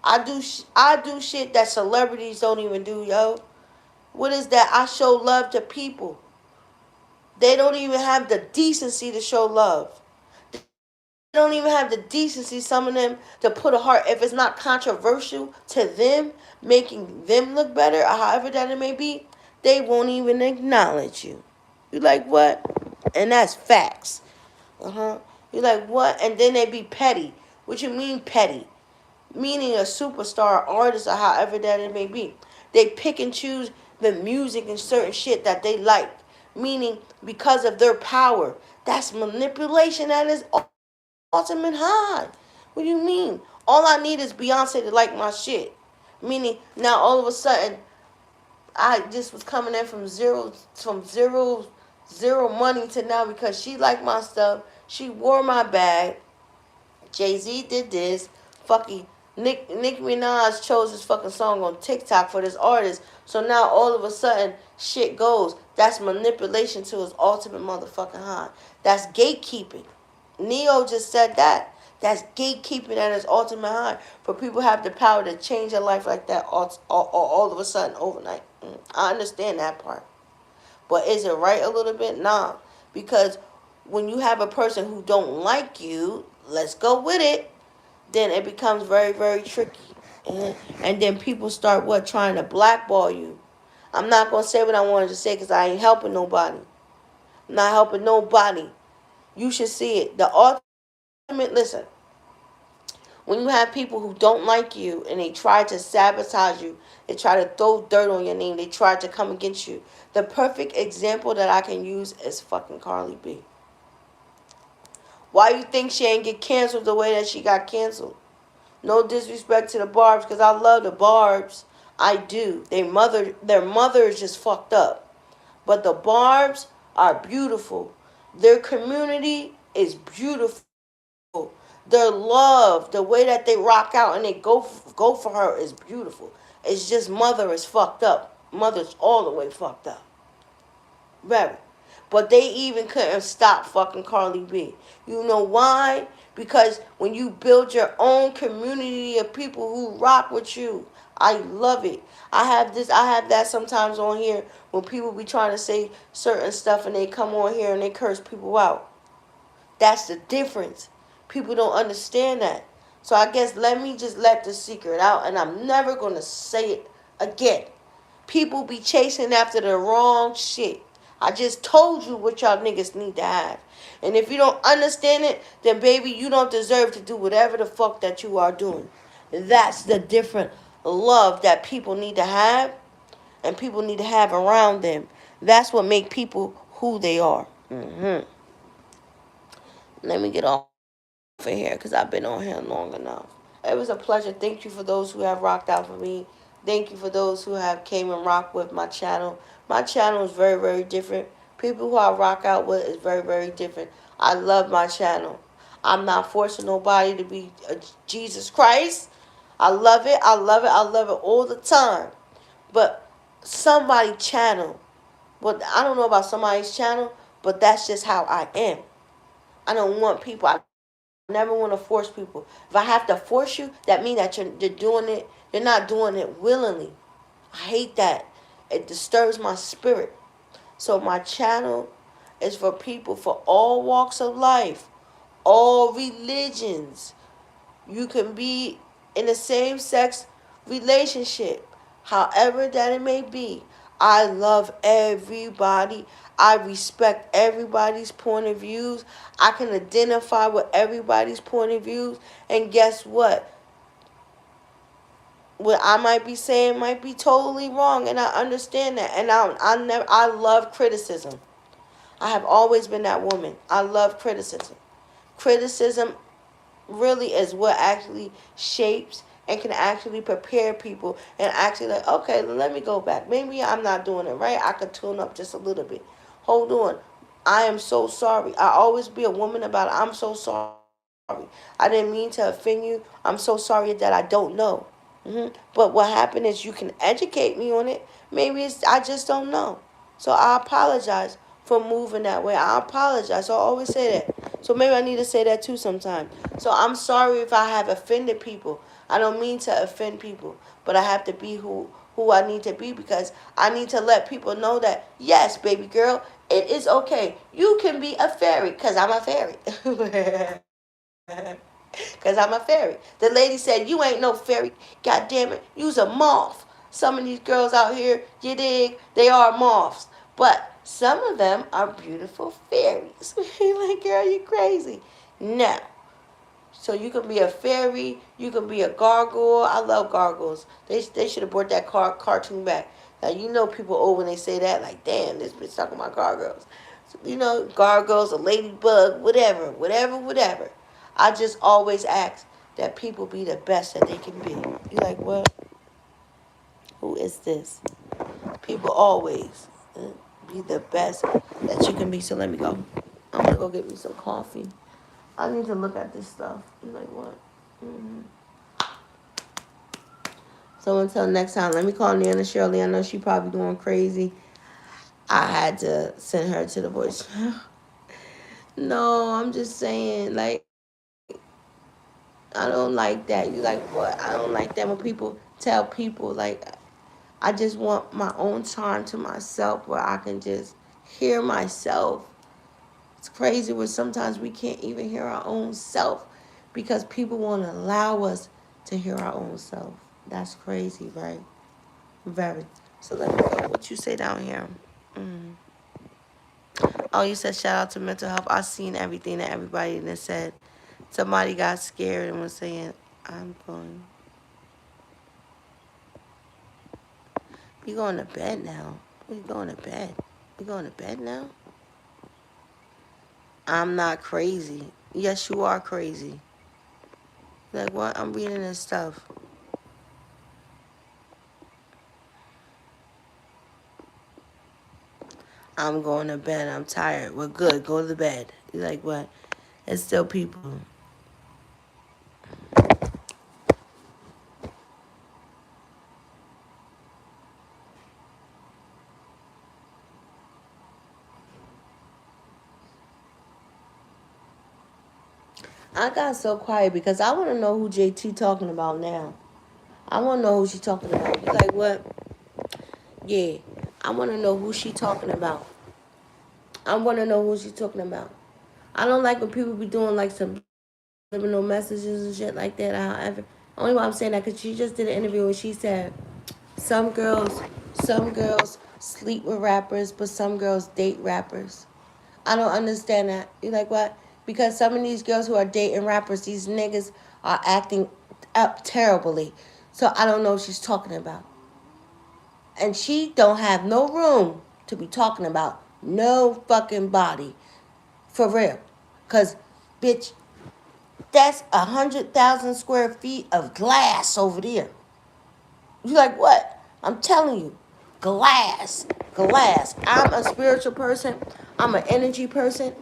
I do shit that celebrities don't even do, yo. What is that? I show love to people. They don't even have the decency to show love. don't even have the decency, some of them, to put a heart, if it's not controversial to them, making them look better, or however that it may be, they won't even acknowledge you. You like, what? And that's facts. You like, what? And then they be petty. What you mean petty? Meaning a superstar artist or however that it may be. They pick and choose the music and certain shit that they like. Meaning because of their power. That's manipulation at its ultimate high. What do you mean? All I need is Beyonce to like my shit. Meaning now all of a sudden I just was coming in from zero money to now because she liked my stuff. She wore my bag. Jay-Z did this. Fucking Nicki Minaj chose this fucking song on TikTok for this artist. So now all of a sudden shit goes. That's manipulation to its ultimate motherfucking high. That's gatekeeping. Neo just said that. That's gatekeeping at its ultimate high. For people to have the power to change their life like that all of a sudden overnight. I understand that part. But is it right a little bit? Nah. Because when you have a person who don't like you, let's go with it, then it becomes very, very tricky. And then people start trying to blackball you. I'm not going to say what I wanted to say because I ain't helping nobody. I'm not helping nobody. You should see it. The ultimate, listen, when you have people who don't like you and they try to sabotage you, they try to throw dirt on your name, they try to come against you. The perfect example that I can use is fucking Carly B. Why you think she ain't get canceled the way that she got canceled? No disrespect to the Barbs, because I love the Barbs. I do. Their mother is just fucked up. But the Barbs are beautiful. Their community is beautiful. Their love, the way that they rock out and they go for her is beautiful. It's just mother is fucked up. Mother's all the way fucked up. Very. But they even couldn't stop fucking Carly B. You know why? Because when you build your own community of people who rock with you, I love it. I have that sometimes on here when people be trying to say certain stuff and they come on here and they curse people out. That's the difference. People don't understand that. So I guess let me just let the secret out, and I'm never going to say it again. People be chasing after the wrong shit. I just told you what y'all niggas need to have. And if you don't understand it, then baby, you don't deserve to do whatever the fuck that you are doing. That's the different love that people need to have and people need to have around them. That's what make people who they are. Let me get off of here because I've been on here long enough. It was a pleasure. Thank you for those who have rocked out for me. Thank you for those who have came and rocked with my channel. My channel is very, very different. People who I rock out with is very, very different. I love my channel. I'm not forcing nobody to be a Jesus Christ. I love it. I love it. I love it all the time. But somebody's channel. But I don't know about somebody's channel, but that's just how I am. I don't want people. I never want to force people. If I have to force you, that means that you're doing it. You're not doing it willingly. I hate that. It disturbs my spirit. So my channel is for people for all walks of life, all religions. You can be in the same sex relationship, however that it may be. I love everybody. I respect everybody's point of views. I can identify with everybody's point of views. And guess what? What I might be saying might be totally wrong, and I understand that. And I love criticism. I have always been that woman. I love criticism. Criticism really is what actually shapes and can actually prepare people and actually like, okay, let me go back. Maybe I'm not doing it right. I could tune up just a little bit. Hold on. I am so sorry. I always be a woman about it. I'm so sorry. I didn't mean to offend you. I'm so sorry that I don't know. But what happened is you can educate me on it. Maybe I just don't know. So I apologize for moving that way. I apologize. So I always say that. So maybe I need to say that too sometime. So I'm sorry if I have offended people. I don't mean to offend people. But I have to be who I need to be because I need to let people know that, yes, baby girl, it is okay. You can be a fairy because I'm a fairy. Because I'm a fairy. The lady said, you ain't no fairy. God damn it. You's a moth. Some of these girls out here, you dig, they are moths. But some of them are beautiful fairies. Like, girl, you crazy. Now, so you can be a fairy, you can be a gargoyle. I love gargoyles. They should have brought that cartoon back. Now, you know people old when they say that, like, damn, this bitch talking about gargoyles. So, you know, gargoyles, a ladybug, whatever. I just always ask that people be the best that they can be. You like, what? Who is this? People always be the best that you can be. So let me go. I'm going to go get me some coffee. I need to look at this stuff. You like, what? Mm-hmm. So until next time, let me call Nana Shirley. I know she probably going crazy. I had to send her to the voice. No, I'm just saying, like, I don't like that. You like, what? I don't like that when people tell people, like, I just want my own time to myself where I can just hear myself. It's crazy where sometimes we can't even hear our own self because people won't allow us to hear our own self. That's crazy, right? Very. So let me go. What you say down here? Mm. Oh, you said shout out to mental health. I seen everything that everybody that said. Somebody got scared and was saying, I'm going. You going to bed now? We going to bed. You going to bed now? I'm not crazy. Yes, you are crazy. Like, what? I'm reading this stuff. I'm going to bed. I'm tired. We're good. Go to bed. You're like, what? It's still people. I got so quiet because I want to know who JT talking about now. I want to know who she talking about. You like, what? Yeah. I want to know who she talking about. I want to know who she talking about. I don't like when people be doing like some subliminal messages and shit like that. However, only why I'm saying that because she just did an interview and she said some girls sleep with rappers, but some girls date rappers. I don't understand that. You like, what? Because some of these girls who are dating rappers, these niggas are acting up terribly. So I don't know what she's talking about. And she don't have no room to be talking about no fucking body. For real. Because, bitch, that's 100,000 square feet of glass over there. You like, what? I'm telling you. Glass. Glass. I'm a spiritual person. I'm an energy person.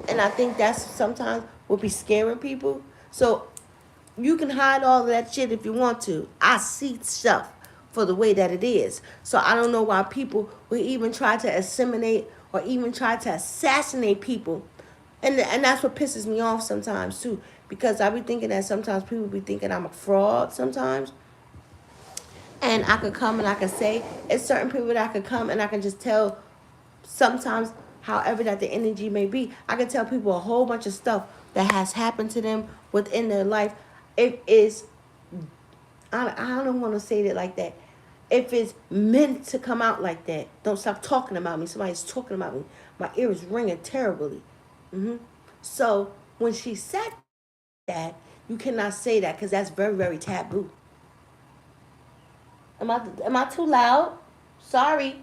And I think that's sometimes will be scaring people. So you can hide all of that shit if you want to. I see stuff for the way that it is. So I don't know why people will even try to assimilate or even try to assassinate people. And that's what pisses me off sometimes too. Because I be thinking that sometimes people be thinking I'm a fraud sometimes. And I could come and I could say, it's certain people that I could come and I can just tell sometimes, however that the energy may be, I can tell people a whole bunch of stuff that has happened to them within their life. It is, I don't want to say it like that. If it's meant to come out like that, don't stop talking about me. Somebody's talking about me. My ear is ringing terribly. So when she said that, you cannot say that because that's very, very taboo. Am I too loud? Sorry.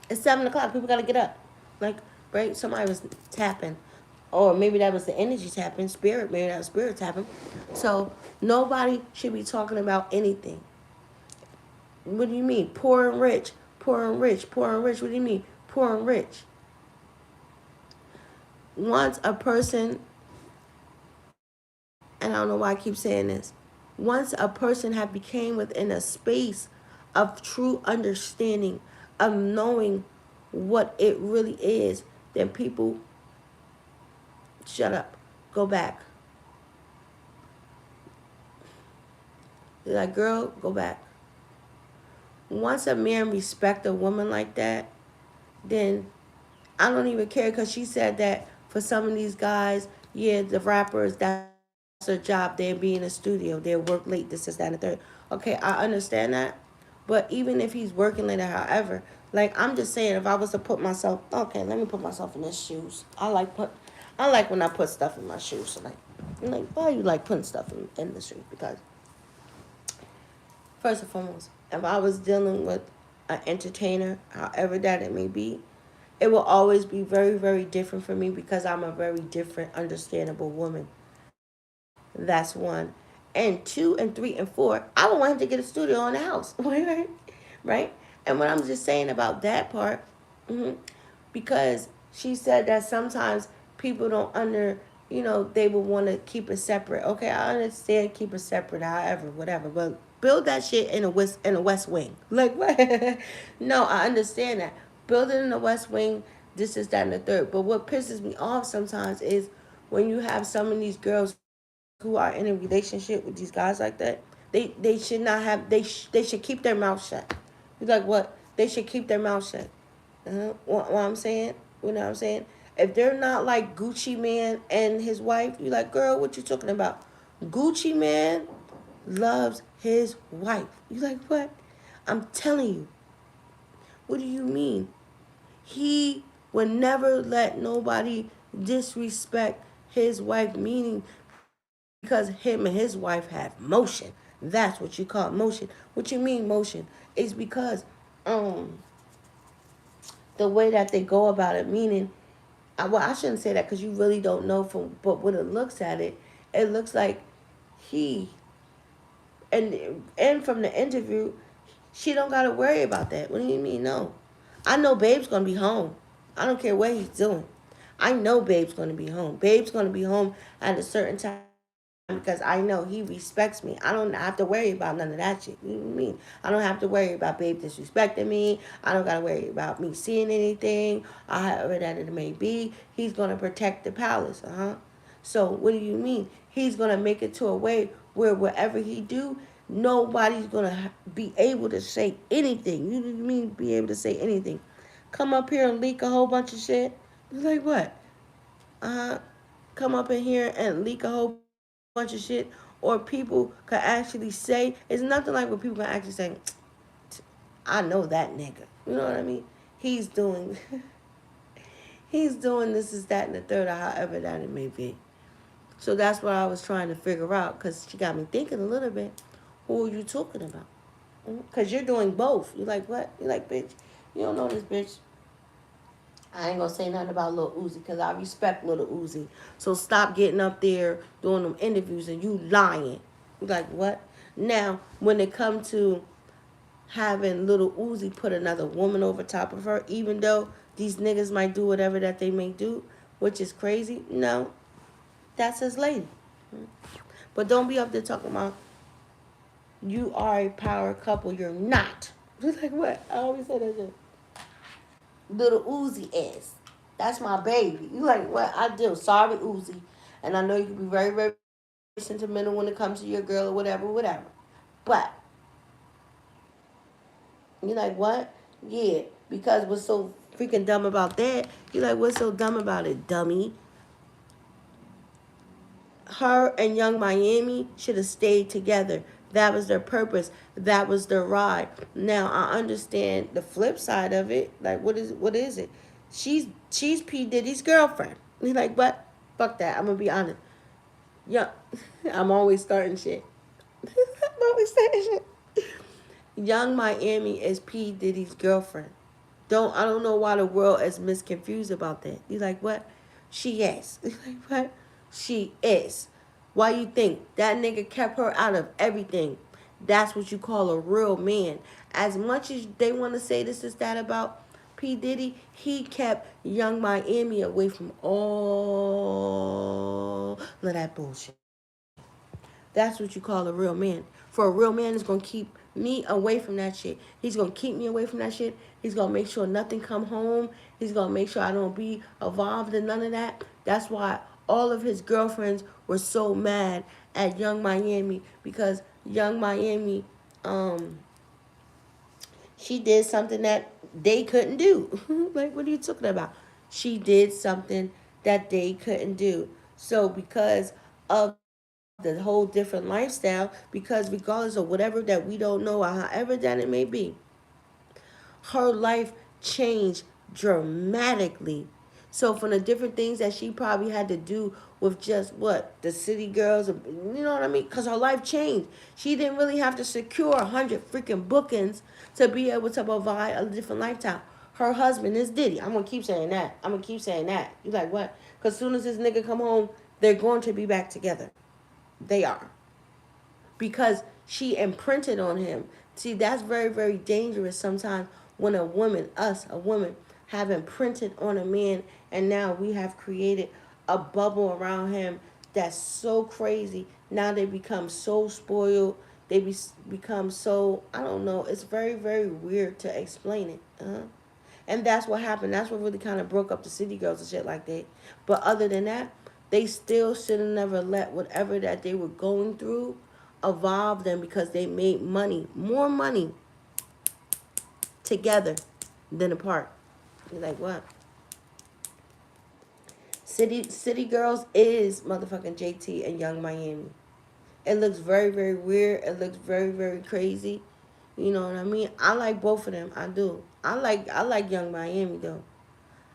It's 7 o'clock. People gotta get up. Like, right? Somebody was tapping. Or maybe that was the energy tapping, spirit, maybe that was spirit tapping. So nobody should be talking about anything. What do you mean? Poor and rich, poor and rich, poor and rich. What do you mean? Poor and rich. Once a person, and I don't know why I keep saying this, once a person have became within a space of true understanding, of knowing what it really is, then people shut up, go back. They're like, girl, go back. Once a man respect a woman like that, then I don't even care because she said that for some of these guys, yeah, the rappers, that's their job. They'll be in a studio. They'll work late. This is that and the third. Okay, I understand that. But even if he's working later, however, like I'm just saying, if I was to put myself, okay, let me put myself in his shoes. I like when I put stuff in my shoes. So like, why you like putting stuff in the shoes? Because first and foremost, if I was dealing with an entertainer, however that it may be, it will always be very, very different for me because I'm a very different, understandable woman. That's one. And two and three and four, I don't want him to get a studio in the house. Right? And what I'm just saying about that part, because she said that sometimes people don't they would want to keep it separate. Okay, I understand keep it separate, however, whatever. But build that shit in a West Wing. Like what? No, I understand that. Build it in the West Wing, this is that and the third. But what pisses me off sometimes is when you have some of these girls who are in a relationship with these guys like that, they should not have they should keep their mouth shut. You're like what? They should keep their mouth shut. What I'm saying? You know what I'm saying? If they're not like Gucci Man and his wife, you're like, girl, what you talking about? Gucci Man loves his wife. You like what? I'm telling you. What do you mean? He would never let nobody disrespect his wife, meaning because him and his wife have motion. That's what you call motion. What you mean motion? It's because um the way that they go about it, meaning well, I shouldn't say that because you really don't know but when it looks at it, it looks like he and from the interview, she don't gotta worry about that. What do you mean? No, I know Babe's gonna be home. I don't care what he's doing. I know Babe's gonna be home. Babe's gonna be home at a certain time because I know he respects me. I don't have to worry about none of that shit. You know what I mean? I don't have to worry about Babe disrespecting me. I don't gotta worry about me seeing anything. However that it may be, he's gonna protect the palace. So what do you mean? He's gonna make it to a way where whatever he do, nobody's gonna be able to say anything. You know what I mean? Be able to say anything. Come up here and leak a whole bunch of shit. It's like what? Uh, Come up in here and leak a whole bunch of shit, or people could actually say it's nothing like what people can actually say. I know that nigga. You know what I mean? He's doing, he's doing this is that and the third, or however that it may be. So that's what I was trying to figure out because she got me thinking a little bit. Who are you talking about? Because you're doing both. You're like, what? You're like, bitch, you don't know this bitch. I ain't gonna say nothing about Lil Uzi because I respect Lil Uzi. So stop getting up there doing them interviews and you lying. You're like, what? Now, when it comes to having Lil Uzi put another woman over top of her, even though these niggas might do whatever that they may do, which is crazy, no, that's his lady. But don't be up there talking about you are a power couple. You're not. Like what? I always say that shit. Little Uzi is. That's my baby. You like what I do? Sorry, Uzi. And I know you can be very, very sentimental when it comes to your girl or whatever. But you like what? Yeah. Because what's so freaking dumb about that? You like what's so dumb about it, dummy? Her and Young Miami should have stayed together. That was their purpose. That was their ride. Now I understand the flip side of it. Like what is it? She's P. Diddy's girlfriend. He's like, what? Fuck that. I'm gonna be honest. Yeah. I'm always starting shit. I'm always starting shit. Young Miami is P. Diddy's girlfriend. I don't know why the world is misconfused about that. You like what? She is. You like what? She is. Why you think that nigga kept her out of everything? That's what you call a real man. As much as they want to say this is that about P. Diddy, he kept Young Miami away from all of that bullshit. That's what you call a real man. For a real man is going to keep me away from that shit. He's going to keep me away from that shit. He's going to make sure nothing come home. He's going to make sure I don't be involved in none of that. That's why all of his girlfriends were so mad at Young Miami because Young Miami, she did something that they couldn't do. Like, what are you talking about? She did something that they couldn't do. So because of the whole different lifestyle, because regardless of whatever that we don't know or however that it may be, her life changed dramatically. So from the different things that she probably had to do with just what the city girls, you know what I mean? Because her life changed. She didn't really have to secure 100 freaking bookings to be able to provide a different lifestyle. Her husband is Diddy. I'm gonna keep saying that. I'm gonna keep saying that. You like what? Because as soon as this nigga come home, they're going to be back together. They are, because she imprinted on him. See, that's very, very dangerous sometimes when a woman, a woman, have imprinted on a man, and now we have created a bubble around him that's so crazy. Now they become so spoiled. Become so, I don't know. It's very, very weird to explain it. And that's what happened. That's what really kind of broke up the city girls and shit like that. But other than that, they still should have never let whatever that they were going through evolve them, because they made money, more money together than apart. You're like, what? City Girls is motherfucking JT and Young Miami. It looks very, very weird. It looks very, very crazy. You know what I mean? I like both of them. I do. I like Young Miami though.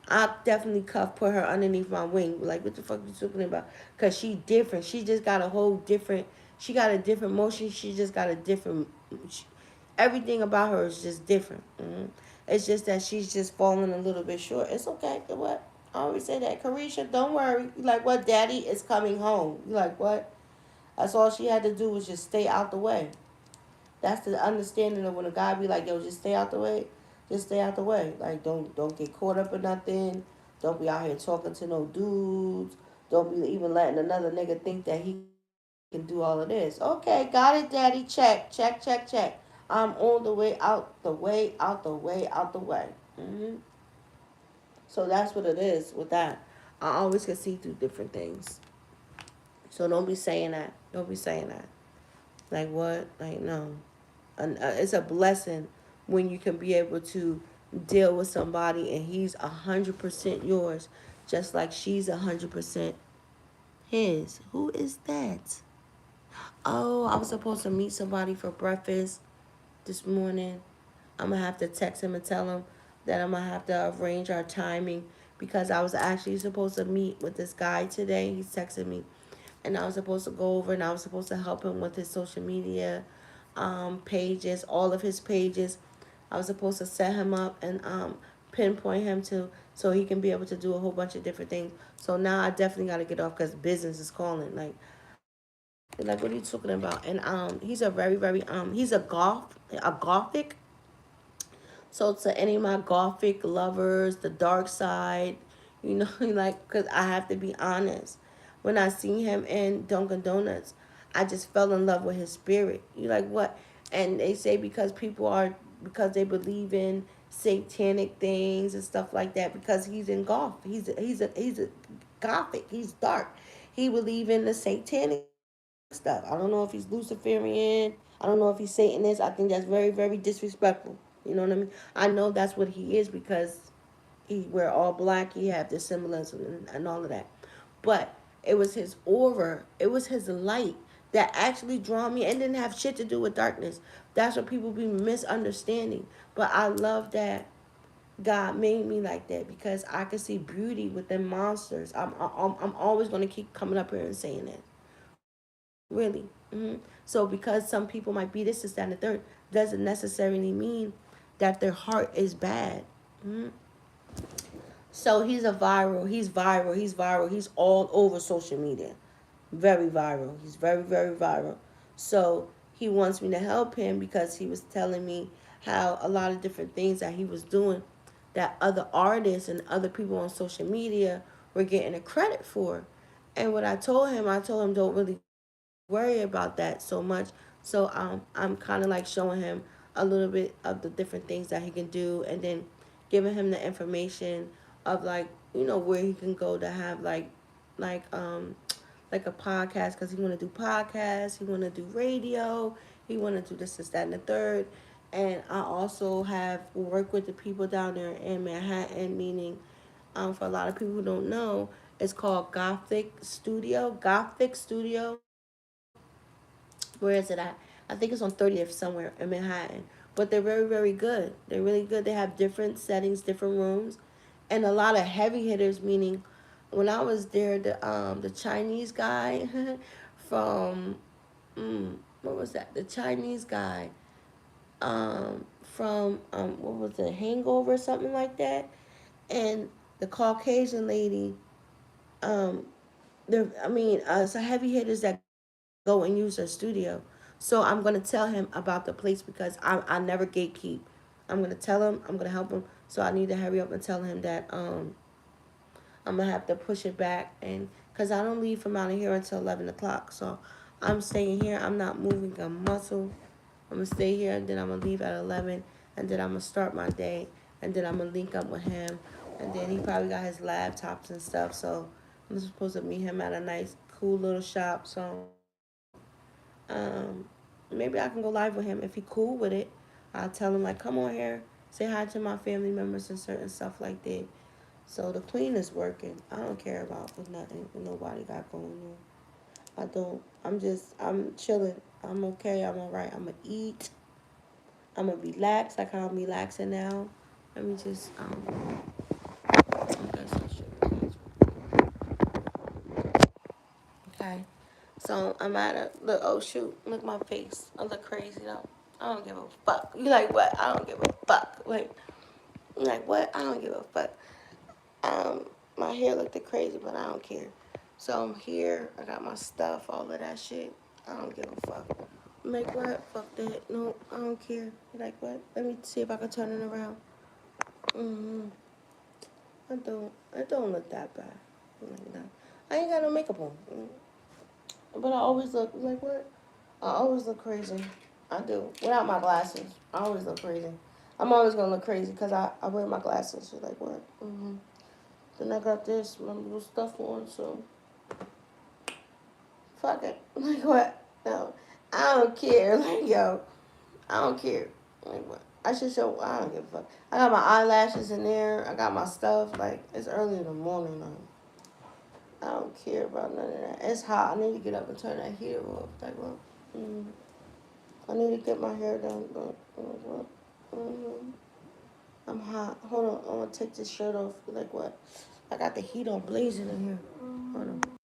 I definitely put her underneath my wing. Like, what the fuck you talking about? Because she different. She just got a whole different, she got a different motion. She just got a different, she, everything about her is just different. It's just that she's just falling a little bit short. It's okay. What? I always say that. Carisha, don't worry. You like what? Daddy is coming home. You like what? That's all she had to do was just stay out the way. That's the understanding of when a guy be like, yo, just stay out the way. Just stay out the way. Like, don't get caught up in nothing. Don't be out here talking to no dudes. Don't be even letting another nigga think that he can do all of this. Okay, got it, daddy. Check, check, check, check. I'm on the way, out the way, out the way, out the way. So that's what it is with that. I always can see through different things. So don't be saying that. Don't be saying that. Like what? Like no. It's a blessing when you can be able to deal with somebody and he's 100% yours, just like she's 100% his. Who is that? Oh, I was supposed to meet somebody for breakfast this morning. I'm gonna have to text him and tell him that I'm gonna have to arrange our timing, because I was actually supposed to meet with this guy today. He's texting me, and I was supposed to go over and I was supposed to help him with his social media pages, all of his pages. I was supposed to set him up and pinpoint him to, so he can be able to do a whole bunch of different things. So now I definitely got to get off because business is calling. Like what are you talking about? And he's a very, very he's a gothic. So to any of my gothic lovers, the dark side, you know, like, because I have to be honest. When I seen him in Dunkin' Donuts, I just fell in love with his spirit. You like what? And they say because they believe in satanic things and stuff like that, because he's in goth. He's a gothic. He's dark. He believe in the satanic stuff. I don't know if he's Luciferian. I don't know if he's Satanist. I think that's very, very disrespectful. You know what I mean? I know that's what he is, because he wear all black. He have the semblance and all of that. But it was his aura. It was his light that actually drew me, and didn't have shit to do with darkness. That's what people be misunderstanding. But I love that God made me like that, because I can see beauty within monsters. I'm always going to keep coming up here and saying that. Really. So because some people might be this, that, and the third, doesn't necessarily mean that their heart is bad. So he's viral. He's viral. He's viral. He's all over social media. Very viral. He's very, very viral. So he wants me to help him, because he was telling me how a lot of different things that he was doing that other artists and other people on social media were getting a credit for. And what I told him don't really worry about that so much. So I'm kind of like showing him a little bit of the different things that he can do, and then giving him the information of, like, you know, where he can go to have like like a podcast, because he want to do podcasts, he want to do radio, he want to do this, that, and the third. And I also have worked with the people down there in Manhattan, meaning for a lot of people who don't know, it's called Gothic Studio. Where is it at? I think it's on 30th somewhere in Manhattan. But they're very, very good. They're really good. They have different settings, different rooms, and a lot of heavy hitters. Meaning, when I was there, the Chinese guy from what was that? The Chinese guy from what was it? Hangover or something like that, and the Caucasian lady. Um, it's a heavy hitters that go and use her studio. So I'm gonna tell him about the place because I never gatekeep. I'm gonna tell him. I'm gonna help him. So I need to hurry up and tell him that I'm gonna have to push it back and because I don't leave from out of here until 11 o'clock. So I'm staying here. I'm not moving a muscle. I'm gonna stay here and then I'm gonna leave at 11 and then I'm gonna start my day and then I'm gonna link up with him and then he probably got his laptops and stuff. So I'm supposed to meet him at a nice, cool little shop. So maybe I can go live with him if he cool with it. I'll tell him like, come on here, say hi to my family members and certain stuff like that. So the queen is working. I don't care about what nothing what nobody got going on. I don't. I'm chilling. I'm okay. I'm all right. I'm gonna eat. I'm gonna relax like how I'm relaxing now. Let me just okay, so okay. So I'm at a look. Oh shoot! Look at my face. I look crazy though. I don't give a fuck. You like what? I don't give a fuck. Like you like what? I don't give a fuck. Um, my hair looked crazy, but I don't care. So I'm here. I got my stuff, all of that shit. I don't give a fuck. Like what? Fuck that. No, I don't care. Like what? Let me see if I can turn it around. Mm-hmm. I don't. I don't look that bad. Like that. I ain't got no makeup on. But I always look like what? I always look crazy. I do. Without my glasses, I always look crazy. I'm always gonna look crazy because I wear my glasses. You're like what? Mm-hmm. Then I got this my little stuff on, so fuck it. Like what? No, I don't care. Like yo, I don't care. Like what? I should show. I don't give a fuck. I got my eyelashes in there. I got my stuff. Like it's early in the morning. I don't care about none of that. It's hot. I need to get up and turn that heater off. Like what? Mm. I need to get my hair done. But what? Mm-hmm. I'm hot. Hold on. I'm gonna take this shirt off. Like what? I got the heat on blazing in here. Hold on.